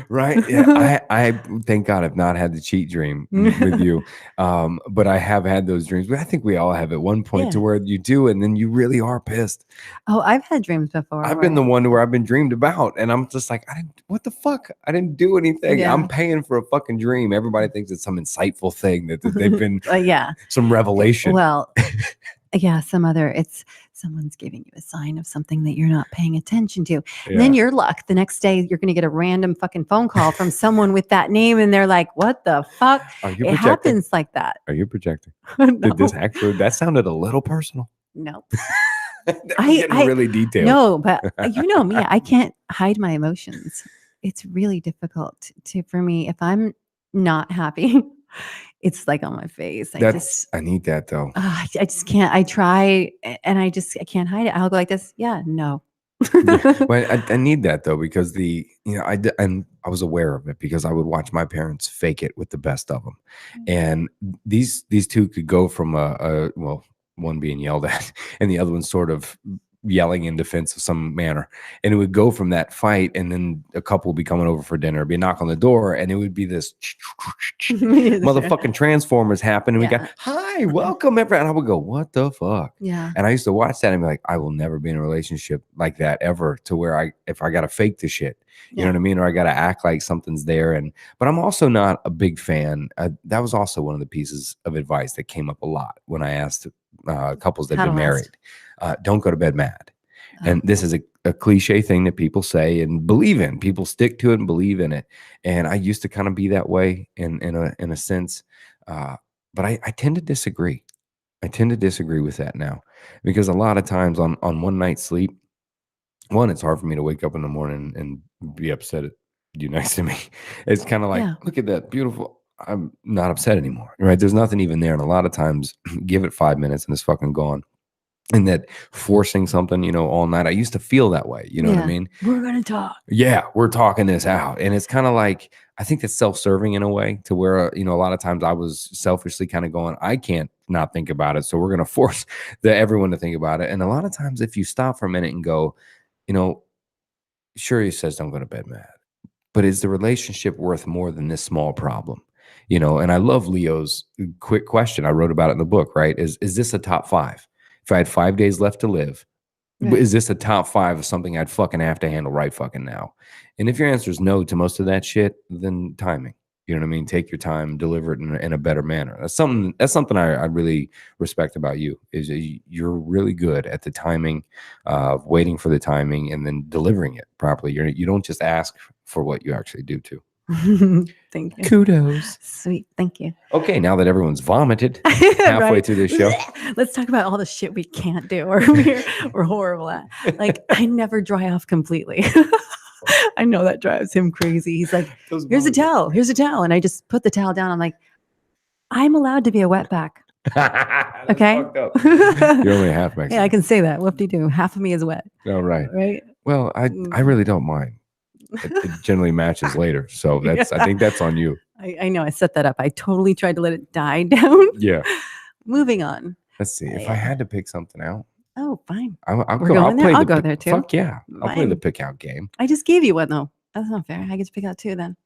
Right. Yeah. I thank God I've not had the cheat dream with you. But I have had those dreams. But I think we all have at one point to where you do, and then you really are pissed.
Oh, I've had dreams before.
I've been the one where I've been dreamed about, and I'm just like, what the fuck? I didn't do anything. Yeah. I'm paying for a fucking dream. Everybody thinks it's some insightful thing that they've been some revelation.
Well, yeah, someone's giving you a sign of something that you're not paying attention to. And then your luck, the next day you're going to get a random fucking phone call from someone with that name, and they're like, what the fuck? It happens like that.
Are you projecting? No. Did this actually, that sounded a little personal.
No.
I'm getting really detailed.
No, but you know me, I can't hide my emotions. It's really difficult for me. If I'm not happy, it's like on my face.
I need that though.
I just can't. I try and I can't hide it. I'll go like this. Yeah, no.
Well, I need that though, because I was aware of it because I would watch my parents fake it with the best of them, and these two could go from one being yelled at and the other one sort of yelling in defense of some manner, and it would go from that fight, and then a couple would be coming over for dinner, be a knock on the door, and it would be this motherfucking Transformers happen, and we got, hi, welcome everyone, and I would go, what the fuck?
Yeah.
And I used to watch that and be like, I will never be in a relationship like that ever, to where if I gotta fake the shit, you know what I mean, or I gotta act like something's there. But I'm also not a big fan. That was also one of the pieces of advice that came up a lot when I asked couples that have been married. Don't go to bed mad. And this is a cliche thing that people say and believe in. People stick to it and believe in it. And I used to kind of be that way in a sense. But I tend to disagree. I tend to disagree with that now, because a lot of times on one night's sleep, it's hard for me to wake up in the morning and be upset at you next to me. It's kind of like, look at that beautiful. I'm not upset anymore, right? There's nothing even there. And a lot of times, give it 5 minutes and it's fucking gone. And that forcing something, all night. I used to feel that way. You know what I mean?
We're going to talk.
Yeah, we're talking this out. And it's kind of like, I think that's self-serving in a way, to where, a lot of times I was selfishly kind of going, I can't not think about it. So we're going to force everyone to think about it. And a lot of times if you stop for a minute and go, sure, he says don't go to bed mad, but is the relationship worth more than this small problem? And I love Leo's quick question. I wrote about it in the book, right? Is this a top 5? If I had 5 days left to live, is this a top 5 of something I'd fucking have to handle right fucking now? And if your answer is no to most of that shit, then timing. You know what I mean? Take your time, deliver it in a better manner. That's something I really respect about you, is you're really good at the timing, waiting for the timing and then delivering it properly. You don't just ask for what you actually do too.
Thank you.
Kudos.
Sweet. Thank you.
Okay, now that everyone's vomited halfway through this show,
let's talk about all the shit we can't do or we're horrible at. Like, I never dry off completely. I know that drives him crazy. He's like,
Those
here's a
moms are-
towel. Here's a towel. And I just put the towel down. I'm like, I'm allowed to be a wetback.
That's
Okay.
fucked up. You're only half Mexican.
Yeah, I can say that. Whoop-de-doo. Half of me is wet.
Oh, right.
Right.
Well, I really don't mind. It generally matches later. So that's I think that's on you.
I know I set that up. I totally tried to let it die down.
Yeah.
Moving on.
Let's see. If I
Yeah.
had to pick something out,
Oh, fine.
I'll
We're
go.
going there?
play
I'll
the
go
pick-
there too.
Fuck yeah. I'll play the
Fine.
pick out game.
I just gave you one though. That's not fair. I get to pick out two then.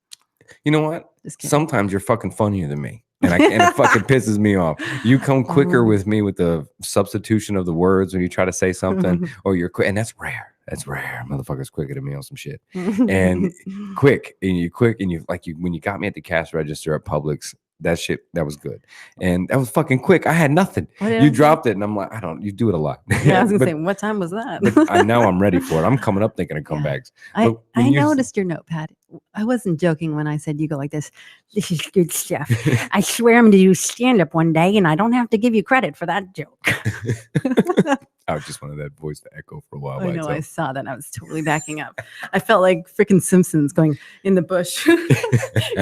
You know what?
Just kidding.
Sometimes you're fucking funnier than me. And it fucking pisses me off. You come quicker
Oh.
with me with the substitution of the words when you try to say something, or you're quick, and that's rare. That's rare. Motherfuckers quicker than me on some shit. And quick, and you when you got me at the cash register at Publix, that shit, that was good. And that was fucking quick. I had nothing.
What did I
You
say?
dropped it, and I'm like, you do it a lot.
Yeah, I was gonna
But-
say, what time was that?
but I know I'm ready for it. I'm coming up thinking of
Yeah.
comebacks.
I
but when you-
noticed your notepad. I wasn't joking when I said you go like this. This is good stuff. I swear I'm going to do stand up one day and I don't have to give you credit for that joke.
I just wanted that voice to echo for a while.
I
by
know, I
itself.
saw that. I was totally backing up. I felt like freaking Simpsons going in the bush. You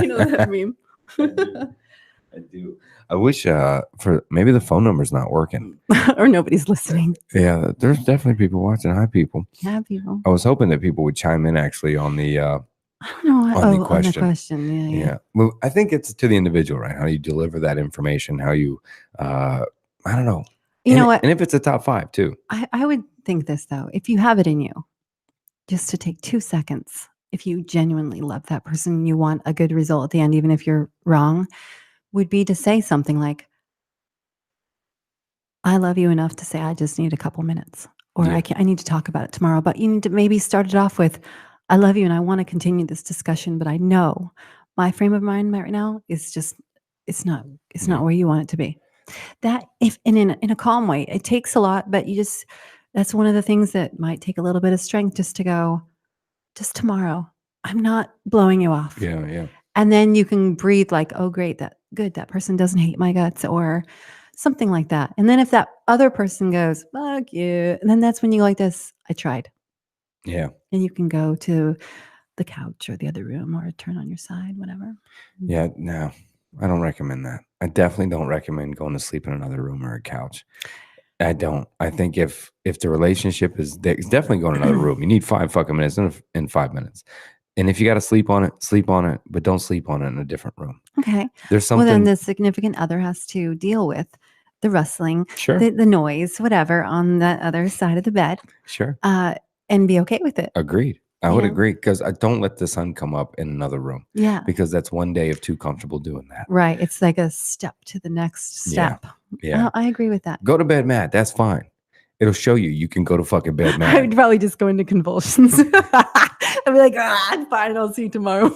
know that meme?
I do. I wish for maybe the phone number's not working.
Or nobody's listening.
Yeah, there's definitely people watching. Hi, people.
Yeah, people.
I was hoping that people would chime in actually on the
I don't know.
On the
On the
question.
question. Yeah.
yeah. Well, I think it's to the individual, right? How you deliver that information, how you I don't know.
You
And
know
it-
what?
And if it's a top 5 too.
I would think this though. If you have it in you, just to take 2 seconds, if you genuinely love that person, you want a good result at the end, even if you're wrong, would be to say something like, I love you enough to say I just need a couple minutes, or
Yeah.
I need to talk about it tomorrow. But you need to maybe start it off with, I love you and I want to continue this discussion, but I know my frame of mind right now is just it's not
Yeah.
where you want it to be. That if in a calm way, it takes a lot, but that's one of the things that might take a little bit of strength just to go, just tomorrow. I'm not blowing you off.
Yeah, yeah.
And then you can breathe like, oh, great, that person doesn't hate my guts or something like that. And then if that other person goes, fuck you, and then that's when you go like this, I tried.
Yeah.
And you can go to the couch or the other room or turn on your side, whatever.
Yeah, no. I don't recommend that. I definitely don't recommend going to sleep in another room or a couch. I don't. I think if the relationship is it's definitely going to another room. You need 5 fucking minutes in 5 minutes. And if you got to sleep on it, but don't sleep on it in a different room.
Okay.
There's
Well,
something.
then the significant other has to deal with the rustling,
Sure.
the noise, whatever, on that other side of the bed,
Sure.
and be okay with it.
Agreed. I would
Yeah.
agree because I don't let the sun come up in another room
Yeah.
because that's one day of too comfortable doing that.
Right. It's like a step to the next
Yeah.
step.
Yeah.
I agree with that.
Go to bed mad. That's fine. It'll show you can go to fucking bed
I
mad.
would probably just go into convulsions. I'd be like, fine, I'll see you tomorrow.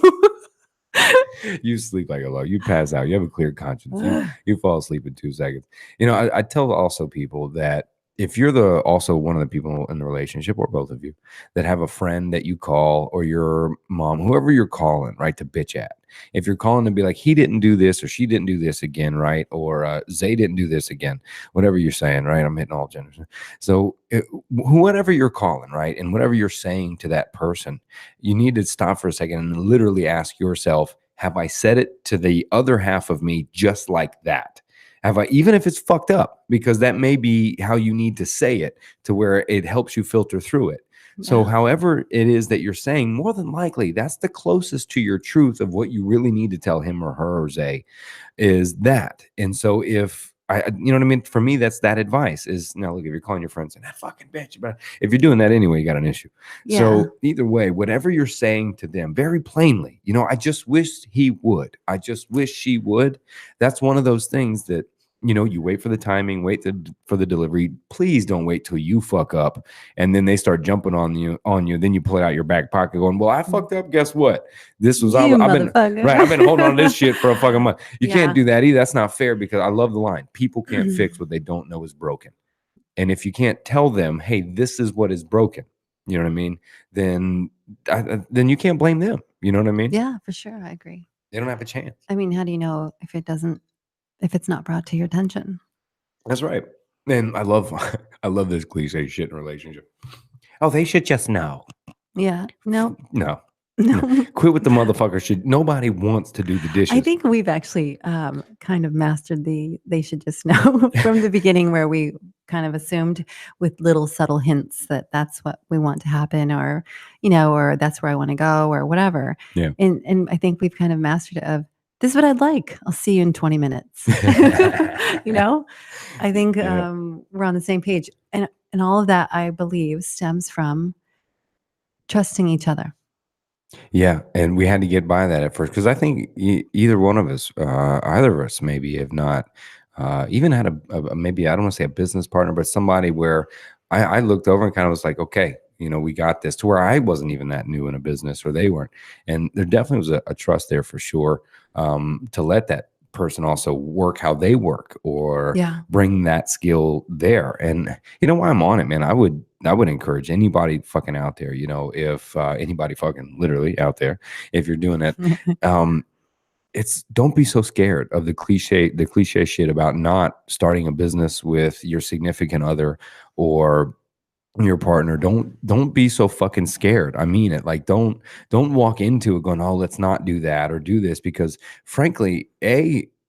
You sleep like a low. You pass out. You have a clear conscience. You fall asleep in 2 seconds. You know, I tell also people that if you're also one of the people in the relationship, or both of you, that have a friend that you call, or your mom, whoever you're calling, right, to bitch at. If you're calling to be like, he didn't do this or she didn't do this again, right, or Zay didn't do this again, whatever you're saying, right? I'm hitting all genders. So whatever you're calling, right, and whatever you're saying to that person, you need to stop for a second and literally ask yourself, have I said it to the other half of me just like that? Have I, even if it's fucked up, because that may be how you need to say it to where it helps you filter through it. So
Yeah.
however it is that you're saying, more than likely, that's the closest to your truth of what you really need to tell him or her or Zay is that. And so if you know what I mean? For me, that's that advice is, now look, if you're calling your friends and that fucking bitch, but if you're doing that anyway, you got an issue.
Yeah.
So either way, whatever you're saying to them very plainly, I just wish he would. I just wish she would. That's one of those things that, you wait for the timing, for the delivery. Please don't wait till you fuck up and then they start jumping on you. Then you pull it out your back pocket going, well, I fucked up. Guess what? This was,
You
I've been holding on to this shit for a fucking month. You
Yeah.
can't do that either. That's not fair, because I love the line. People can't
Mhm.
fix what they don't know is broken. And if you can't tell them, hey, this is what is broken, you know what I mean? Then you can't blame them. You know what I mean?
Yeah, for sure. I agree.
They don't have a chance.
I mean, how do you know if it's not brought to your attention?
That's right. And I love this cliche shit in a relationship. Oh, they should just know.
Yeah. No.
No.
No.
Quit with the motherfucker shit. Nobody wants to do the dishes.
I think we've actually kind of mastered they should just know from the beginning, where we kind of assumed with little subtle hints that that's what we want to happen, or, or that's where I want to go, or whatever.
Yeah.
And I think we've kind of mastered it of, this is what I'd like. I'll see you in 20 minutes. I think we're on the same page. And all of that, I believe, stems from trusting each other.
Yeah, and we had to get by that at first because I think either one of us, either of us, maybe have not even had a maybe, I don't want to say a business partner, but somebody where I looked over and kind of was like, okay, we got this, to where I wasn't even that new in a business, or they weren't, and there definitely was a trust there for sure, to let that person also work how they work, or bring that skill there. And why I'm on it, man, I would encourage anybody fucking out there, if anybody fucking literally out there, if you're doing it, don't be so scared of the cliche shit about not starting a business with your significant other or your partner. Don't be so fucking scared. I mean it. Like, don't walk into it going, oh, let's not do that or do this, because frankly,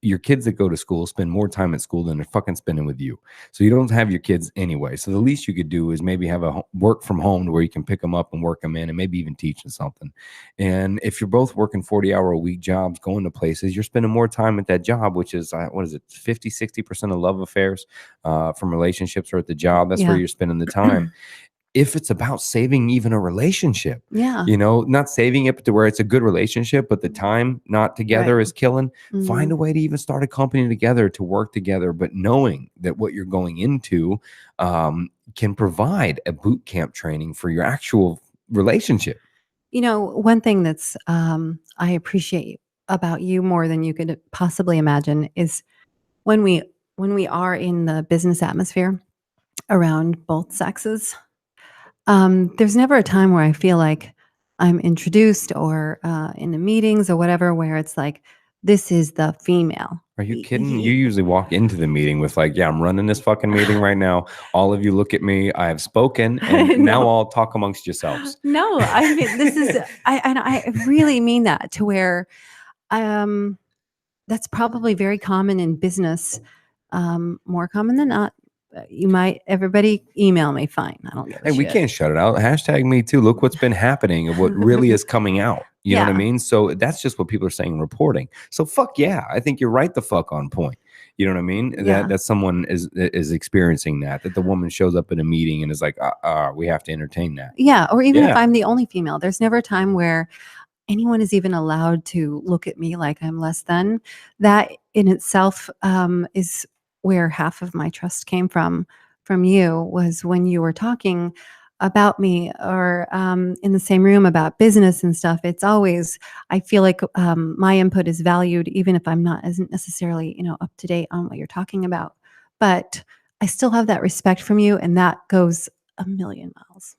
your kids that go to school spend more time at school than they're fucking spending with you. So you don't have your kids anyway. So the least you could do is maybe have a work from home to where you can pick them up and work them in, and maybe even teach them something. And if you're both working 40-hour-a-week jobs, going to places, you're spending more time at that job, which is, 50-60% of love affairs from relationships are at the job. That's where you're spending the time. If it's about saving even a relationship, not saving it to where it's a good relationship, but the time not together is killing, find a way to even start a company together, to work together, but knowing that what you're going into can provide a boot camp training for your actual relationship.
One thing that's I appreciate about you more than you could possibly imagine is when we are in the business atmosphere around both sexes, there's never a time where I feel like I'm introduced, or in the meetings or whatever, where it's like, this is the female.
Are you kidding? You usually walk into the meeting with like, yeah, I'm running this fucking meeting right now. All of you look at me. I have spoken, and now I'll talk amongst yourselves.
No, I mean, this is, I really mean that, to where that's probably very common in business, more common than not. Everybody email me, fine. I don't give a shit.
We can't shut it out. Hashtag me too. Look what's been happening and what really is coming out. You know what I mean? So that's just what people are saying, reporting. So fuck yeah. I think you're right the fuck on point. You know what I mean? That someone is experiencing that the woman shows up in a meeting and is like, we have to entertain that.
Yeah. Or even if I'm the only female, there's never a time where anyone is even allowed to look at me like I'm less than. That in itself is where half of my trust came from you, was when you were talking about me, or in the same room about business and stuff. It's always, I feel like my input is valued, even if I'm not isn't necessarily up to date on what you're talking about. But I still have that respect from you, and that goes a million miles.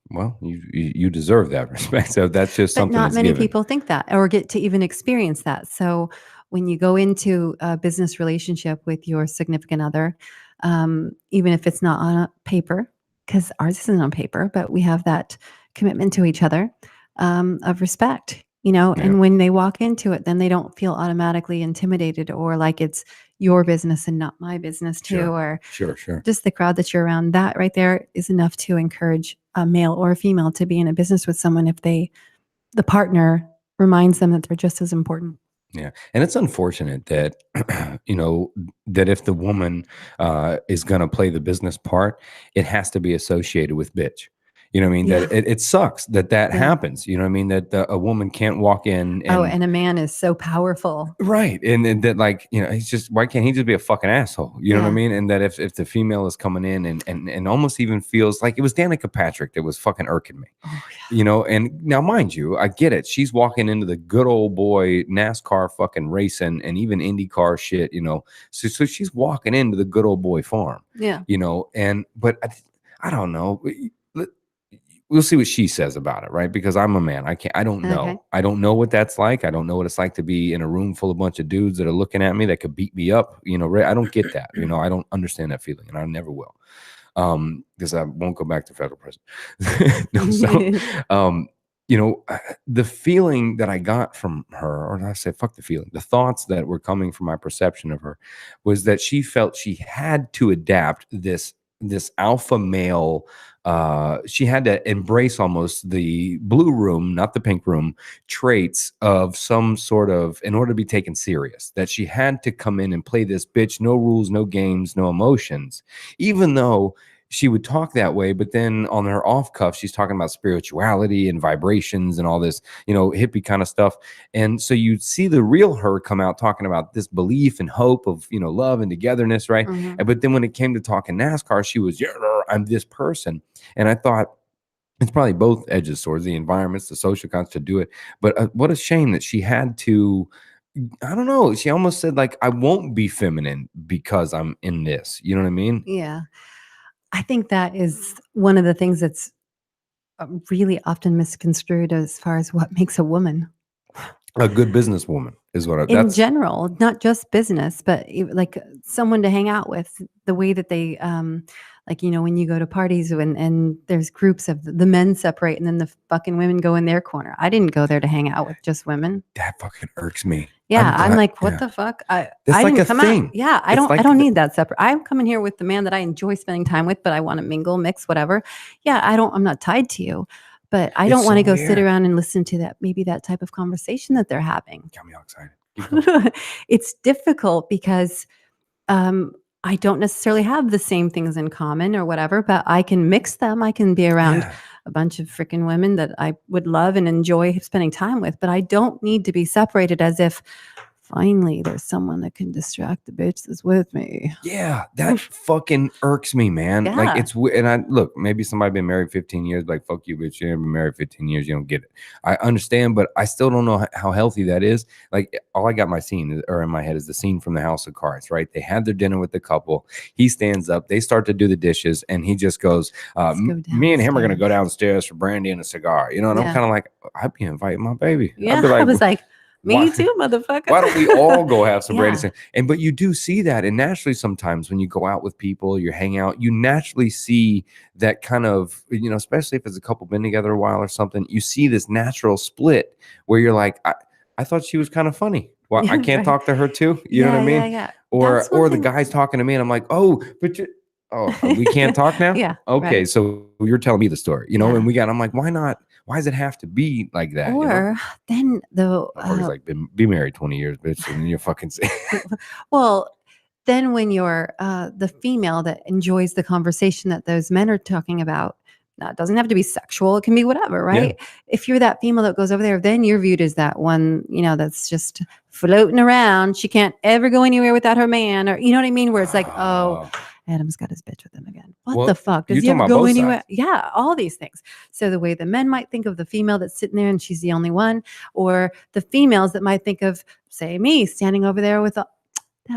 Well, you deserve that respect. So that's just something.
But not many
given.
people think that, or get to even experience that. So when you go into a business relationship with your significant other, even if it's not on paper, because ours isn't on paper, but we have that commitment to each other of respect, and when they walk into it, then they don't feel automatically intimidated, or like it's your business and not my business too, or
sure.
Just the crowd that you're around. That right there is enough to encourage a male or a female to be in a business with someone if the partner reminds them that they're just as important.
Yeah. And it's unfortunate that, that if the woman is going to play the business part, it has to be associated with bitch. You know what I mean? That it sucks that happens. You know what I mean? That a woman can't walk in.
And a man is so powerful.
Right. And that, like, he's just, why can't he just be a fucking asshole? You know what I mean? And that if the female is coming in and almost even feels like, it was Danica Patrick that was fucking irking me, and now mind you, I get it. She's walking into the good old boy NASCAR fucking racing and even IndyCar shit, so she's walking into the good old boy farm, but I don't know. We'll see what she says about it, right? Because I'm a man. I don't know.
Okay.
I don't know what that's like. I don't know what it's like to be in a room full of a bunch of dudes that are looking at me that could beat me up. I don't get that. I don't understand that feeling, and I never will. Because I won't go back to federal prison. No, so, the feeling that I got from her, or I say, fuck the feeling, the thoughts that were coming from my perception of her was that she felt she had to adapt this alpha male. She had to embrace almost the blue room, not the pink room, traits of some sort of, in order to be taken serious, that she had to come in and play this bitch, no rules, no games, no emotions, even though she would talk that way. But then on her off cuff, she's talking about spirituality and vibrations and all this, hippie kind of stuff. And so you see the real her come out talking about this belief and hope of, love and togetherness, right?
Mhm.
But then when it came to talking NASCAR, she was, yeah, I'm this person. And I thought, it's probably both edges of swords, the environments, the social construct to do it. But what a shame that she had to, I don't know. She almost said, like, I won't be feminine because I'm in this. You know what I mean?
Yeah. I think that is one of the things that's really often misconstrued as far as what makes a woman.
A good businesswoman is what
In
that's.
general, not just business, but like someone to hang out with, the way that they, like, when you go to parties and there's groups of the men separate and then the fucking women go in their corner. I didn't go there to hang out with just women.
That fucking irks me.
Yeah, I'm
glad-
like, what
yeah.
the fuck?
That's
I
like
didn't
a
come
thing.
out. Yeah, I
It's
don't.
like
I don't
the-
need that separate. I'm coming here with the man that I enjoy spending time with, but I want to mingle, mix, whatever. Yeah, I'm not tied to you, but I
It's
don't want to
so
go sit
weird.
around and listen to that type of conversation that they're having.
Got me all excited. Keep going.
It's difficult because I don't necessarily have the same things in common or whatever, but I can mix them. I can be around
Yeah.
a bunch of freaking women that I would love and enjoy spending time with, but I don't need to be separated as if finally there's someone that can distract the bitch that's with me.
Yeah, that fucking irks me, man. Like,
Yeah.
and I look, maybe somebody been married 15 years, like, fuck you, bitch. You never been married 15 years, you don't get it. I understand, but I still don't know how healthy that is. Like, all I got in my head is the scene from the House of Cards, right? They had their dinner with the couple. He stands up, they start to do the dishes, and he just goes,
Let's go
me and him are gonna go
downstairs.
downstairs for brandy and a cigar, and I'm
Yeah.
kind of like, I'd be inviting my baby.
Yeah,
I'd be
I was like, me
why-
too, motherfucker.
why don't we all go have some brandy?
Yeah.
But you do see that, and naturally sometimes when you go out with people, you hang out, you naturally see that kind of, especially if it's a couple been together a while or something, you see this natural split where you're like, I thought she was kind of funny. Well, I can't
Right.
talk to her too. You know what I mean?
Yeah.
Or
That's one
the
thing-
guy's talking to me and I'm like, oh, but we can't talk now?
Yeah,
Okay,
right.
so you're telling me the story,
Yeah.
and I'm like, why not? Why does it have to be like that?
Or then the
Or he's like, be married 20 years, bitch, and you're fucking
well, then when you're the female that enjoys the conversation that those men are talking about, now it doesn't have to be sexual, it can be whatever, right? If you're that female that goes over there, then you're viewed as that one, that's just floating around. She can't ever go anywhere without her man, or you know what I mean? Where it's like, oh, Adam's got his bitch with him again. What the fuck? Does he
you're
ever
talking about
go
both
anywhere?
sides.
Yeah, all these things. So the way the men might think of the female that's sitting there and she's the only one, or the females that might think of, say, me standing over there with that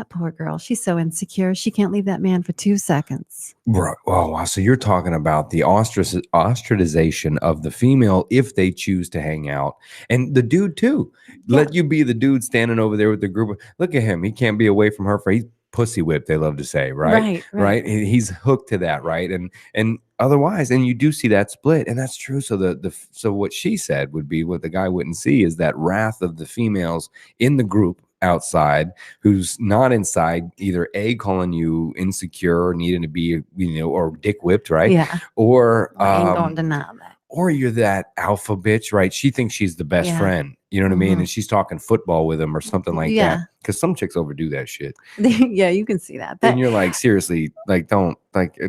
poor girl. She's so insecure. She can't leave that man for 2 seconds.
Bro, oh wow! So you're talking about the ostracization of the female if they choose to hang out, and the dude too. Let you be the dude standing over there with the group. Look at him; he can't be away from her for he's pussy whipped. They love to say, right?
Right.
He's hooked to that, right? And otherwise, and you do see that split, and that's true. So so what she said would be what the guy wouldn't see is that wrath of the females in the group outside who's not inside, either A, calling you insecure or needing to be, or dick whipped, right?
Yeah.
Or
I ain't gonna deny that.
or you're that alpha bitch, right? She thinks she's the best friend, you know what I mean? And she's talking football with him or something like that. Because some chicks overdo that shit.
Yeah, you can see that.
And you're like, seriously, like, don't, like,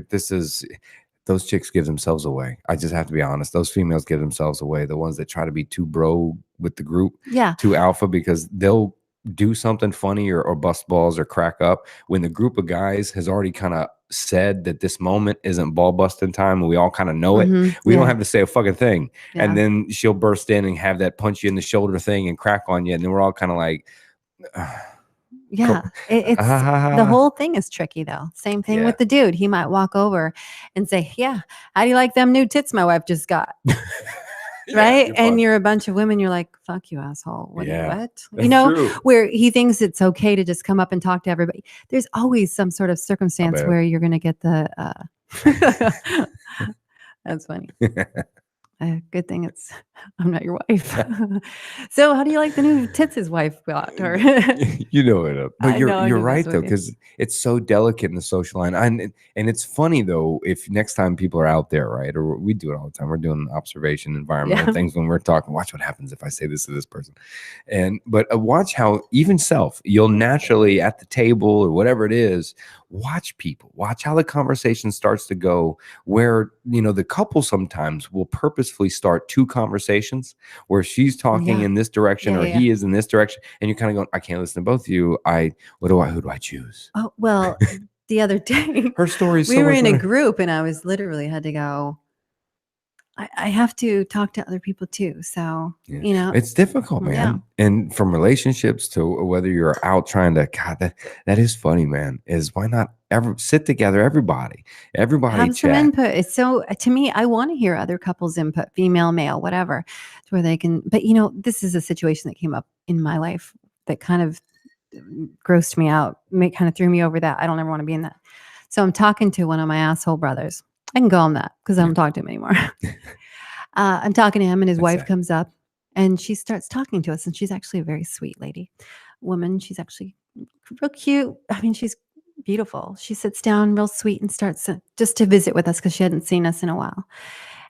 those chicks give themselves away. I just have to be honest. Those females give themselves away. The ones that try to be too bro with the group, too alpha, because they'll do something funny or bust balls or crack up when the group of guys has already kind of said that this moment isn't ball busting time and we all kind of know it. We don't have to say a fucking thing. And then she'll burst in and have that punch you in the shoulder thing and crack on you. And then we're all kind of like,
it's the whole thing is tricky though. Same thing with the dude. He might walk over and say, yeah, how do you like them new tits my wife just got? Right? And you're a bunch of women. You're like, fuck you, asshole. What?
True.
Where he thinks it's okay to just come up and talk to everybody. There's always some sort of circumstance where you're going to get the That's funny. Good thing I'm not your wife. So how do you like the new tits his wife got? Or
You know it, but
I know I'm
you're
just
right
messing
though,
with you.
because it's so delicate in the social line. And it's funny though, if next time people are out there, right, or we do it all the time, we're doing observation, environmental
Yeah.
things when we're talking. Watch what happens if I say this to this person, but watch how even you'll naturally at the table or whatever it is, watch people, watch how the conversation starts to go. Where the couple sometimes will purposefully start two conversations where she's talking
Yeah.
in this direction
Yeah,
or
yeah,
he is in this direction, and you're kind of going, I can't listen to both of you. Who do I choose?
Oh, well, the other day
Her story is
we
so
were
much
in a
better.
group and I was literally had to go, I have to talk to other people too. So,
Yeah. It's difficult, man.
Yeah.
And from relationships to whether you're out trying to, God, that is funny, man. Is why not ever sit together, everybody
Have some
chat.
input. It's so to me, I want to hear other couples' input, female, male, whatever, to where they can. But this is a situation that came up in my life that kind of grossed me out, kind of threw me over that. I don't ever want to be in that. So I'm talking to one of my asshole brothers. I can call him that because I don't talk to him anymore. I'm talking to him, and his wife comes up, and she starts talking to us, and she's actually a very sweet woman. She's actually real cute. I mean, she's beautiful. She sits down real sweet and starts just to visit with us because she hadn't seen us in a while.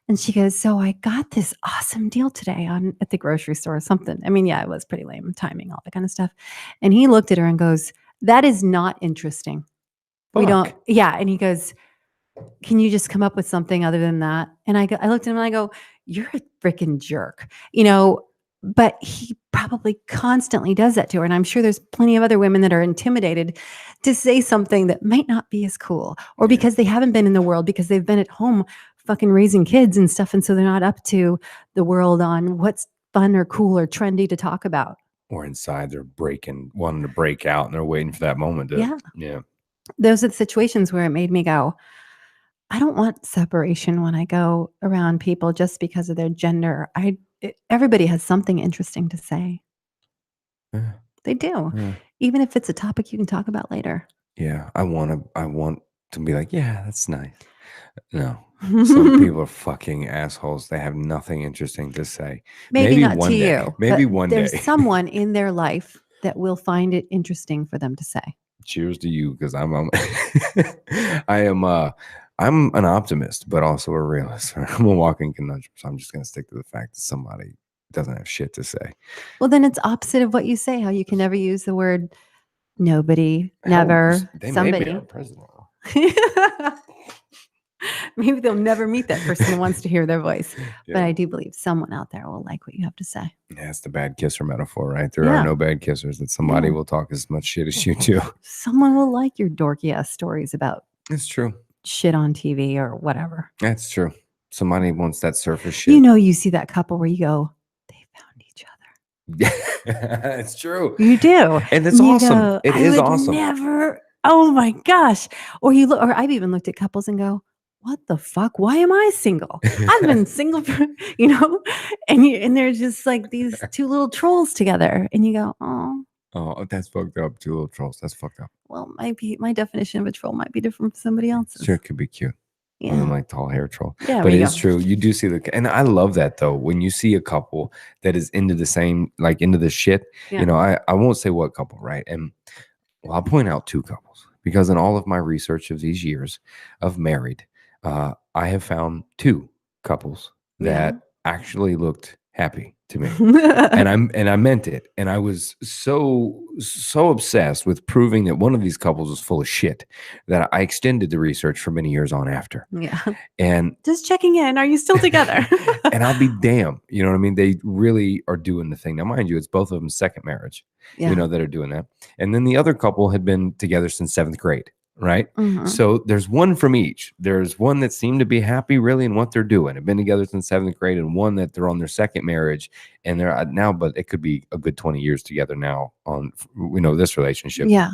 And she goes, so I got this awesome deal today at the grocery store or something. I mean, yeah, it was pretty lame timing, all that kind of stuff. And he looked at her and goes, that is not interesting. We don't. Yeah. And he goes, can you just come up with something other than that? And I looked at him and I go, you're a freaking jerk, but he probably constantly does that to her. And I'm sure there's plenty of other women that are intimidated to say something that might not be as cool, or because they haven't been in the world, because they've been at home fucking raising kids and stuff. And so they're not up to the world on what's fun or cool or trendy to talk about.
Or inside they're wanting to break out, and they're waiting for that moment. Yeah.
Those are the situations where it made me go, I don't want separation when I go around people just because of their gender. Everybody has something interesting to say.
Yeah.
They do.
Yeah.
Even if it's a topic you can talk about later.
Yeah. I want to be like, yeah, that's nice. No. Some people are fucking assholes. They have nothing interesting to say.
Maybe not
one
to
day.
you.
Maybe
but
one day.
There's someone in their life that will find it interesting for them to say.
Cheers to you, because I'm an optimist, but also a realist. I'm a walking conundrum. So I'm just going to stick to the fact that somebody doesn't have shit to say.
Well, then it's opposite of what you say, how you can never use the word nobody, never,
they
somebody.
May be our president.
Maybe they'll never meet that person who wants to hear their voice. Yeah. But I do believe someone out there will like what you have to say.
Yeah, it's the bad kisser metaphor, right? There are no bad kissers, that somebody will talk as much shit as you do.
Someone will like your dorky ass stories about
it's true
shit on TV or whatever.
That's true. Somebody wants that surface shit.
You see that couple where you go, they found each other.
Yeah, it's true.
You do.
And it's awesome. It is awesome.
Never. Oh my gosh. Or I've even looked at couples and go, what the fuck? Why am I single? I've been single for, and they're just like these two little trolls together. And you go,
oh, that's fucked up. Two little trolls. That's fucked up.
Well, my definition of a troll might be different from somebody else's.
Sure, it could be cute. Yeah. Other than like tall hair troll.
Yeah,
but it is true. You do see and I love that though. When you see a couple that is into the same, like into the shit, I won't say what couple, right? And I'll point out two couples, because in all of my research of these years of married, I have found two couples that actually looked happy to me. and I meant it. And I was so obsessed with proving that one of these couples was full of shit that I extended the research for many years on after.
Yeah.
And
just checking in. Are you still together?
And I'll be damned. You know what I mean? They really are doing the thing. Now, mind you, it's both of them second marriage, that are doing that. And then the other couple had been together since 7th grade. Right. Mm-hmm. So there's one from each. There's one that seemed to be happy really in what they're doing. Have been together since 7th grade, and one that they're on their second marriage, and they're now, but it could be a good 20 years together now on, this relationship.
Yeah.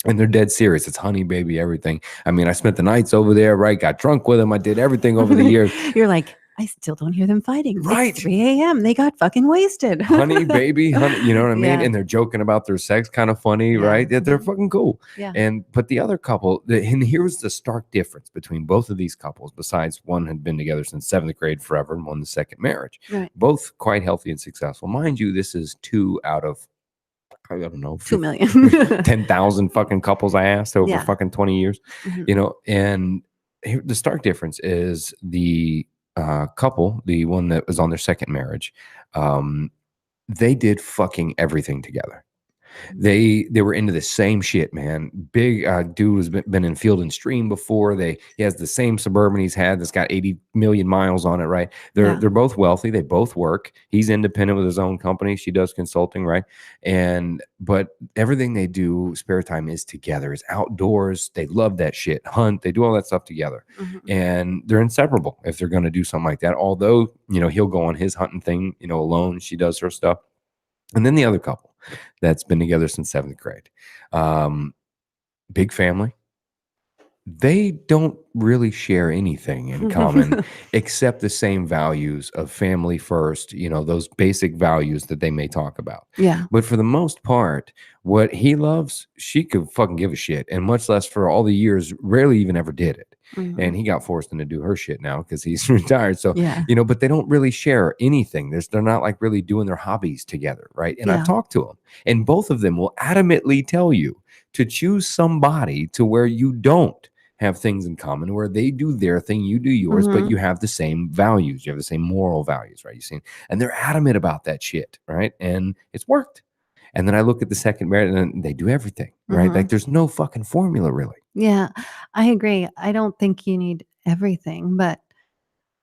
And they're dead serious. It's honey, baby, everything. I mean, I spent the nights over there, right? Got drunk with them. I did everything over the years.
You're like, I still don't hear them fighting.
Right.
It's 3 a.m. They got fucking wasted.
Honey, baby, honey, you know what I mean?
Yeah.
And they're joking about their sex, kind of funny,
Yeah.
right? They're
Mhm.
fucking cool.
Yeah.
But the other couple, and here's the stark difference between both of these couples, besides one had been together since 7th grade forever and one the second marriage.
Right.
Both quite healthy and successful. Mind you, this is 2 out of, I don't know,
2 million.
10,000 fucking couples I asked over
Yeah.
fucking 20 years,
Mhm.
you know, and the stark difference is the couple, the one that was on their second marriage, they did fucking everything together. They were into the same shit, man. Big dude has been in Field and Stream before. He has the same Suburban he's had that's got 80 million miles on it, right?
Yeah.
They're both wealthy. They both work. He's independent with his own company. She does consulting, right? But everything they do, spare time, is together. It's outdoors. They love that shit. Hunt. They do all that stuff together.
Mhm.
And they're inseparable if they're going to do something like that. Although, you know, he'll go on his hunting thing, you know, alone. She does her stuff. And then the other couple that's been together since 7th grade. Big family. They don't really share anything in common except the same values of family first, you know, those basic values that they may talk about.
Yeah.
But for the most part, what he loves, she could fucking give a shit. And much less for all the years, rarely even ever did it.
Mhm.
And he got forced into do her shit now because he's retired. So,
Yeah.
you know, but they don't really share anything. They're not like really doing their hobbies together, right? And I've
Yeah.
talked to them, and both of them will adamantly tell you to choose somebody to where you don't have things in common, where they do their thing, you do yours, but
Mhm.
you have the same values, you have the same moral values, right? You see, and they're adamant about that shit, right? And it's worked. And then I look at the second marriage, and they do everything, right?
Mhm.
Like there's no fucking formula, really.
Yeah. I agree. I don't think you need everything, but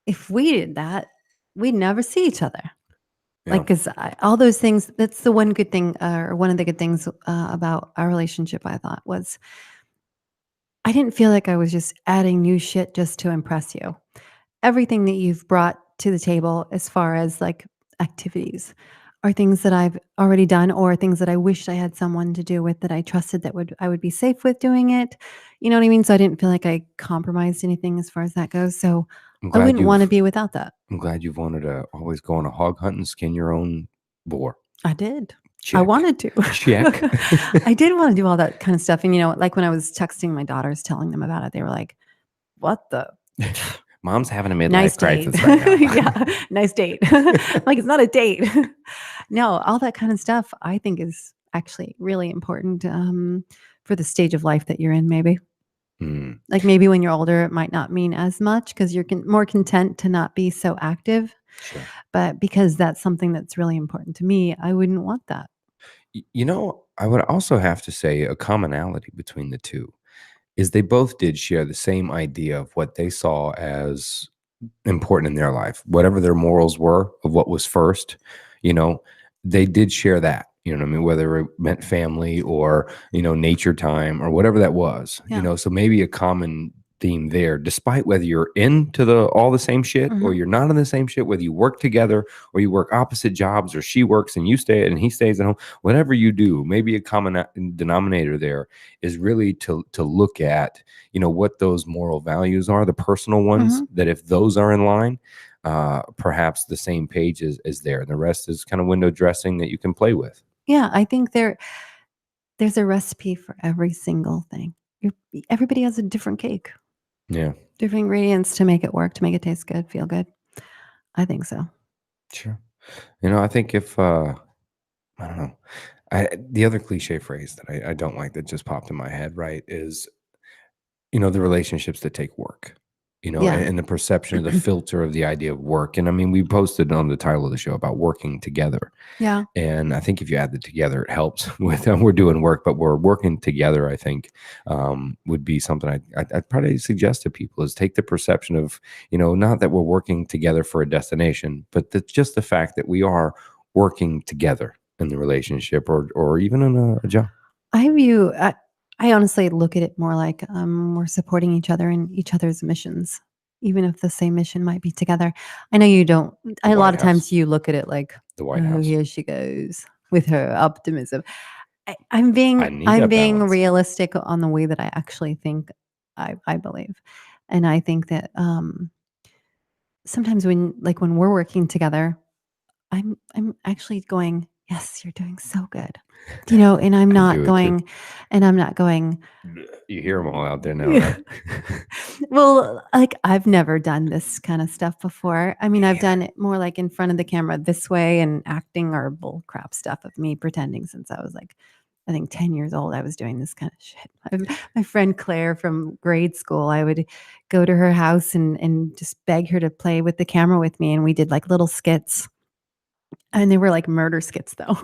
if we did that, we'd never see each other.
Yeah.
Like, 'cause all those things, that's the one good thing, or one of the good things, about our relationship, I thought, was I didn't feel like I was just adding new shit just to impress you. Everything that you've brought to the table as far as, like, activities are things that I've already done, or things that I wished I had someone to do with, that I trusted, that I would be safe with doing it. You know what I mean? So I didn't feel like I compromised anything as far as that goes. So
I'm
I
glad
wouldn't wanna
you've
be without that.
I'm glad you've wanted to always go on a hog hunt and skin your own boar.
I did. I
Check.
wanted to.
Check.
I did wanna do all that kind of stuff, and, like, when I was texting my daughters telling them about it, they were like, "What the
Mom's having a midlife
nice date."
crisis right now.
Yeah, nice date. Like, it's not a date. No, all that kind of stuff I think is actually really important, for the stage of life that you're in, maybe.
Mm,
Like, maybe when you're older, it might not mean as much because you're more content to not be so active,
sure.
but because that's something that's really important to me, I wouldn't want that.
You know, I would also have to say a commonality between the two is they both did share the same idea of what they saw as important in their life, whatever their morals were of what was first, you know, they did share that, you know what I mean? Whether it meant family or, you know, nature time or whatever that was, you
Yeah.
know, so maybe a common theme there, despite whether you're into all the same shit or
Mhm.
you're not in the same shit, whether you work together or you work opposite jobs or she works and you stay and he stays at home, whatever you do, maybe a common denominator there is really to look at, you know, what those moral values are, the personal ones,
Mhm.
that if those are in line, perhaps the same page is there. And the rest is kind of window dressing that you can play with.
Yeah, I think there's a recipe for every single thing. You Everybody has a different cake,
Yeah,
different ingredients to make it work, to make it taste good, feel good. I think so.
sure. You know, I think if I don't know, the other cliche phrase that I don't like that just popped in my head, right, is, you know, the relationships that take work, you know,
Yeah.
and the perception of the filter of the idea of work. And I mean, we posted on the title of the show about working together.
Yeah.
And I think if you add it together, it helps with we're doing work, but we're working together, I think, would be something I'd probably suggest to people is take the perception of, you know, not that we're working together for a destination, but just the fact that we are working together in the relationship or even in a job.
I honestly look at it more like, we're supporting each other in each other's missions, even if the same mission might be together. I know you don't.
The
A lot
White
of
House.
times you look at it like,
The White
"Oh,
House.
here she goes with her optimism."
I need
I'm
that
being
balance.
realistic on the way that I actually think, I believe. And I think that, sometimes when we're working together, I'm actually going, "Yes, you're doing so good." And I'm
I
not
do it too.
going and I'm not going,
You hear them all out there now,
yeah.
right?
Well, like, I've never done this kind of stuff before. I mean, I've
Man,
done it more like in front of the camera this way and acting or bull crap stuff of me pretending since I was like, I think 10 years old, I was doing this kind of shit. My friend Claire from grade school, I would go to her house and just beg her to play with the camera with me. And we did like little skits. And they were like murder skits though.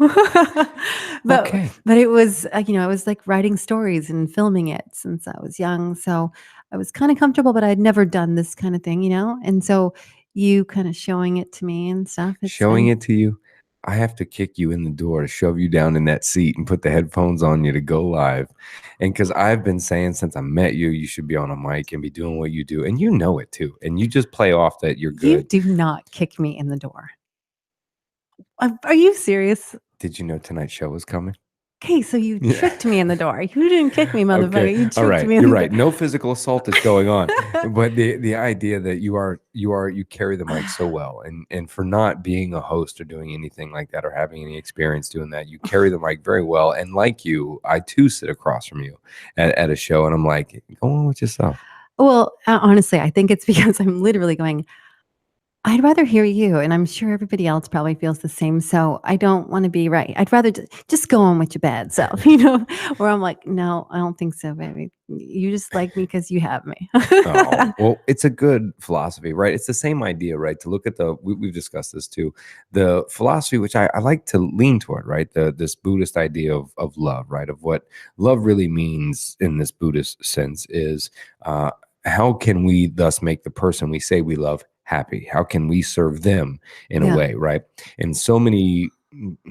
but
okay.
but it was I was like writing stories and filming it since I was young. So I was kind of comfortable, but I'd never done this kind of thing. And so you kind of showing it to me and stuff. It's
Showing
been
it to you, I have to kick you in the door to shove you down in that seat and put the headphones on you to go live. And because I've been saying since I met you, you should be on a mic and be doing what you do. And you know it too. And you just play off that you're
you
good.
do not kick me in the door. Are you serious?
Did you know tonight's show was coming?
Okay, so you
Yeah.
tricked me in the door. You didn't kick me,
Okay.
motherfucker. You
All
tricked
right.
me in
You're
the
right.
door.
No physical assault is going on. But the idea that you carry the mic so well, and for not being a host or doing anything like that or having any experience doing that, you carry the mic very well. And like you, I too sit across from you at a show and I'm like, go on with yourself.
Well, honestly, I think it's because I'm literally going, I'd rather hear you, and I'm sure everybody else probably feels the same, so I don't wanna be right. I'd rather just go on with your bad self, where I'm like, "No, I don't think so, baby. You just like me because you have me."
Oh, well, it's a good philosophy, right? It's the same idea, right? To look at we've discussed this too, the philosophy, which I like to lean toward, right? This Buddhist idea of love, right? Of what love really means in this Buddhist sense is uh, how can we thus make the person we say we love happy? How can we serve them in a
Yeah,
way, right? And so many,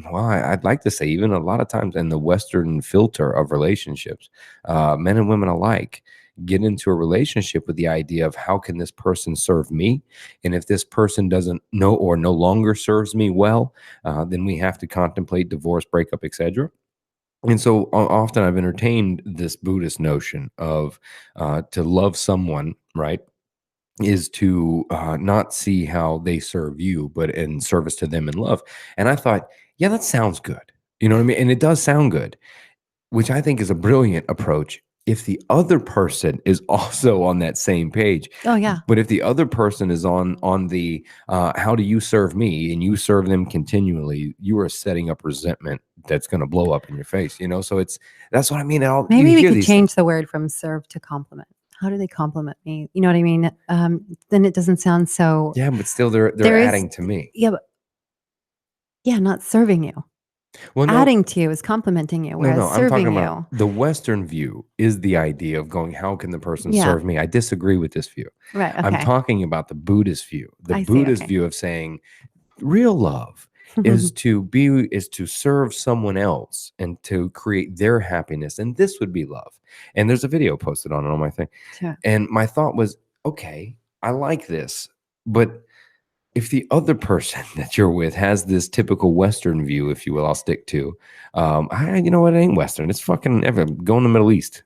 well, I'd like to say even a lot of times in the Western filter of relationships, men and women alike get into a relationship with the idea of how can this person serve me, and if this person doesn't know or no longer serves me well, then we have to contemplate divorce, breakup, etc. And so often I've entertained this Buddhist notion of to love someone, right, is to not see how they serve you, but in service to them in love. And I thought, yeah, that sounds good. You know what I mean? And it does sound good, which I think is a brilliant approach if the other person is also on that same page.
oh, yeah.
But if the other person is on the how do you serve me and you serve them continually, you are setting up resentment that's going to blow up in your face. So that's what I mean. You
Maybe we
hear
could
these things.
change the word from serve to compliment. How do they compliment me? You know what I mean? Then it doesn't sound so
Yeah, but still they're
there is
adding to me.
yeah, but yeah, not serving you.
Well, no,
Adding to you is complimenting you,
no,
whereas
I'm talking
serving
about
you
the Western view is the idea of going, how can the person
yeah,
serve me? I disagree with this view.
right,
I'm
okay.
talking about the Buddhist view. The
I see,
Buddhist
okay.
view of saying real love is to serve someone else and to create their happiness, and this would be love. And there's a video posted on it on my thing,
Sure.
and my thought was, okay, I like this, but if the other person that you're with has this typical Western view, if you will, I'll stick to, you know what, it ain't Western, it's fucking go in the Middle East.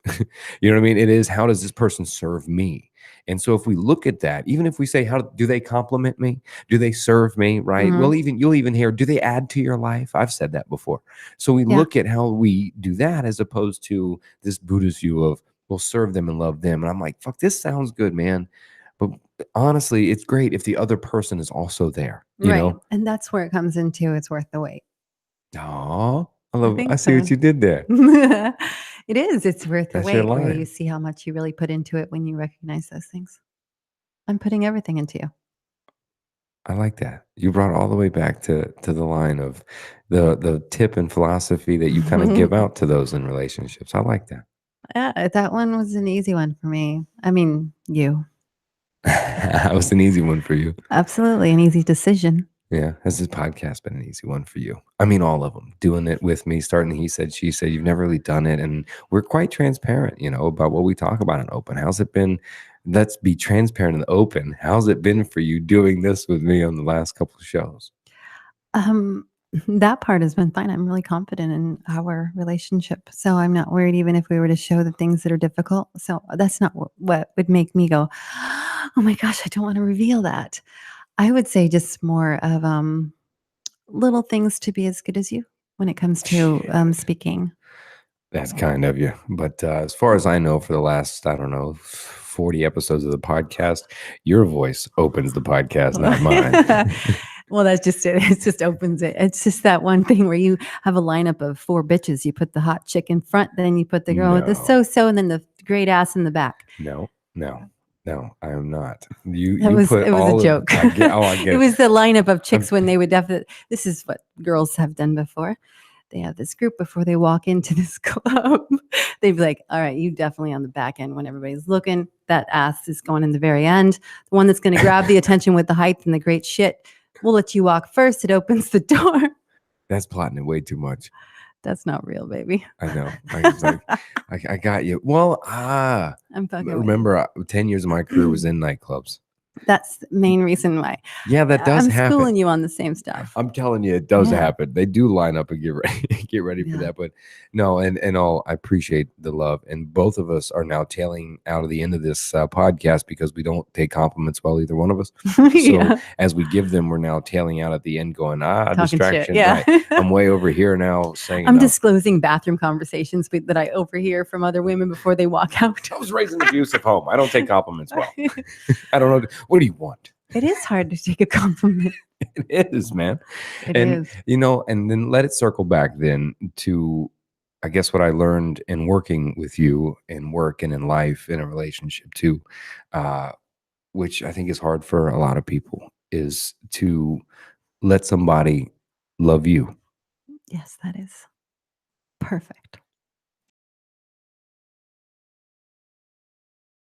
You know what I mean? It is, how does this person serve me? And so if we look at that, even if we say, how do they compliment me? Do they serve me? Right.
Mhm.
Well, you'll even hear, do they add to your life? I've said that before. So we
Yeah.
look at how we do that as opposed to this Buddhist view of we'll serve them and love them. And I'm like, fuck, this sounds good, man. But honestly, it's great if the other person is also there, you
Right,
know?
and that's where it comes into it's worth the wait.
Oh,
I
I
think
see what
so.
you did there.
It is, it's worth the
That's your
wait where you
line.
see how much you really put into it when you recognize those things. I'm putting everything into you.
I like that. You brought all the way back to the line of the tip and philosophy that you kind of give out to those in relationships. I like that.
Yeah, that one was an easy one for me. I mean, you.
That was an easy one for you.
Absolutely an easy decision.
Yeah. Has this podcast been an easy one for you? I mean, all of them. Doing it with me, starting he said, she said, you've never really done it. And we're quite transparent, about what we talk about in open. How's it been? Let's be transparent and open. How's it been for you doing this with me on the last couple of shows?
Um, that part has been fine. I'm really confident in our relationship. So I'm not worried even if we were to show the things that are difficult. So that's not what would make me go, Oh my gosh, I don't want to reveal that. I would say just more of little things to be as good as you when it comes to
Shit.
speaking.
That's kind of you. But as far as I know, for the last, I don't know, 40 episodes of the podcast, your voice opens the podcast, not mine.
Well, that's just it. It just opens it. It's just that one thing where you have a lineup of 4 bitches. You put the hot chick in front, then you put the girl with the
No.
so-so, and then the great ass in the back.
No, I am not. You
It was
put
a
all of,
joke.
I get, oh, I get
It
it.
was the lineup of chicks when they would definitely. This is what girls have done before. They have this group before they walk into this club. They'd be like, all right, you definitely on the back end when everybody's looking. That ass is going in the very end. The one that's going to grab the attention with the height and the great shit. We'll let you walk first. It opens the door.
That's plotting it way too much.
That's not real, baby.
I know. I was like, I got you. Well,
I'm fucking with you.
remember 10 years of my career was in nightclubs.
That's the main reason why.
Yeah, that does
I'm
happen.
schooling you on the same stuff.
I'm telling you, it does
Yeah.
happen. They do line up and get ready for
Yeah.
that. But no, and all, I appreciate the love. And both of us are now tailing out of the end of this podcast because we don't take compliments well, either one of us. So
Yeah.
as we give them, we're now tailing out at the end, going
Talking shit.
distraction.
Yeah.
Right. I'm way over here now saying
I'm
no.
disclosing bathroom conversations that I overhear from other women before they walk out.
I was raised in an abusive home. I don't take compliments well. I don't know. What do you want?
It is hard to take a compliment.
It is, man.
It
And
is.
and then let it circle back then to, I guess, what I learned in working with you in work and in life, in a relationship too, which I think is hard for a lot of people, is to let somebody love you.
Yes, that is perfect.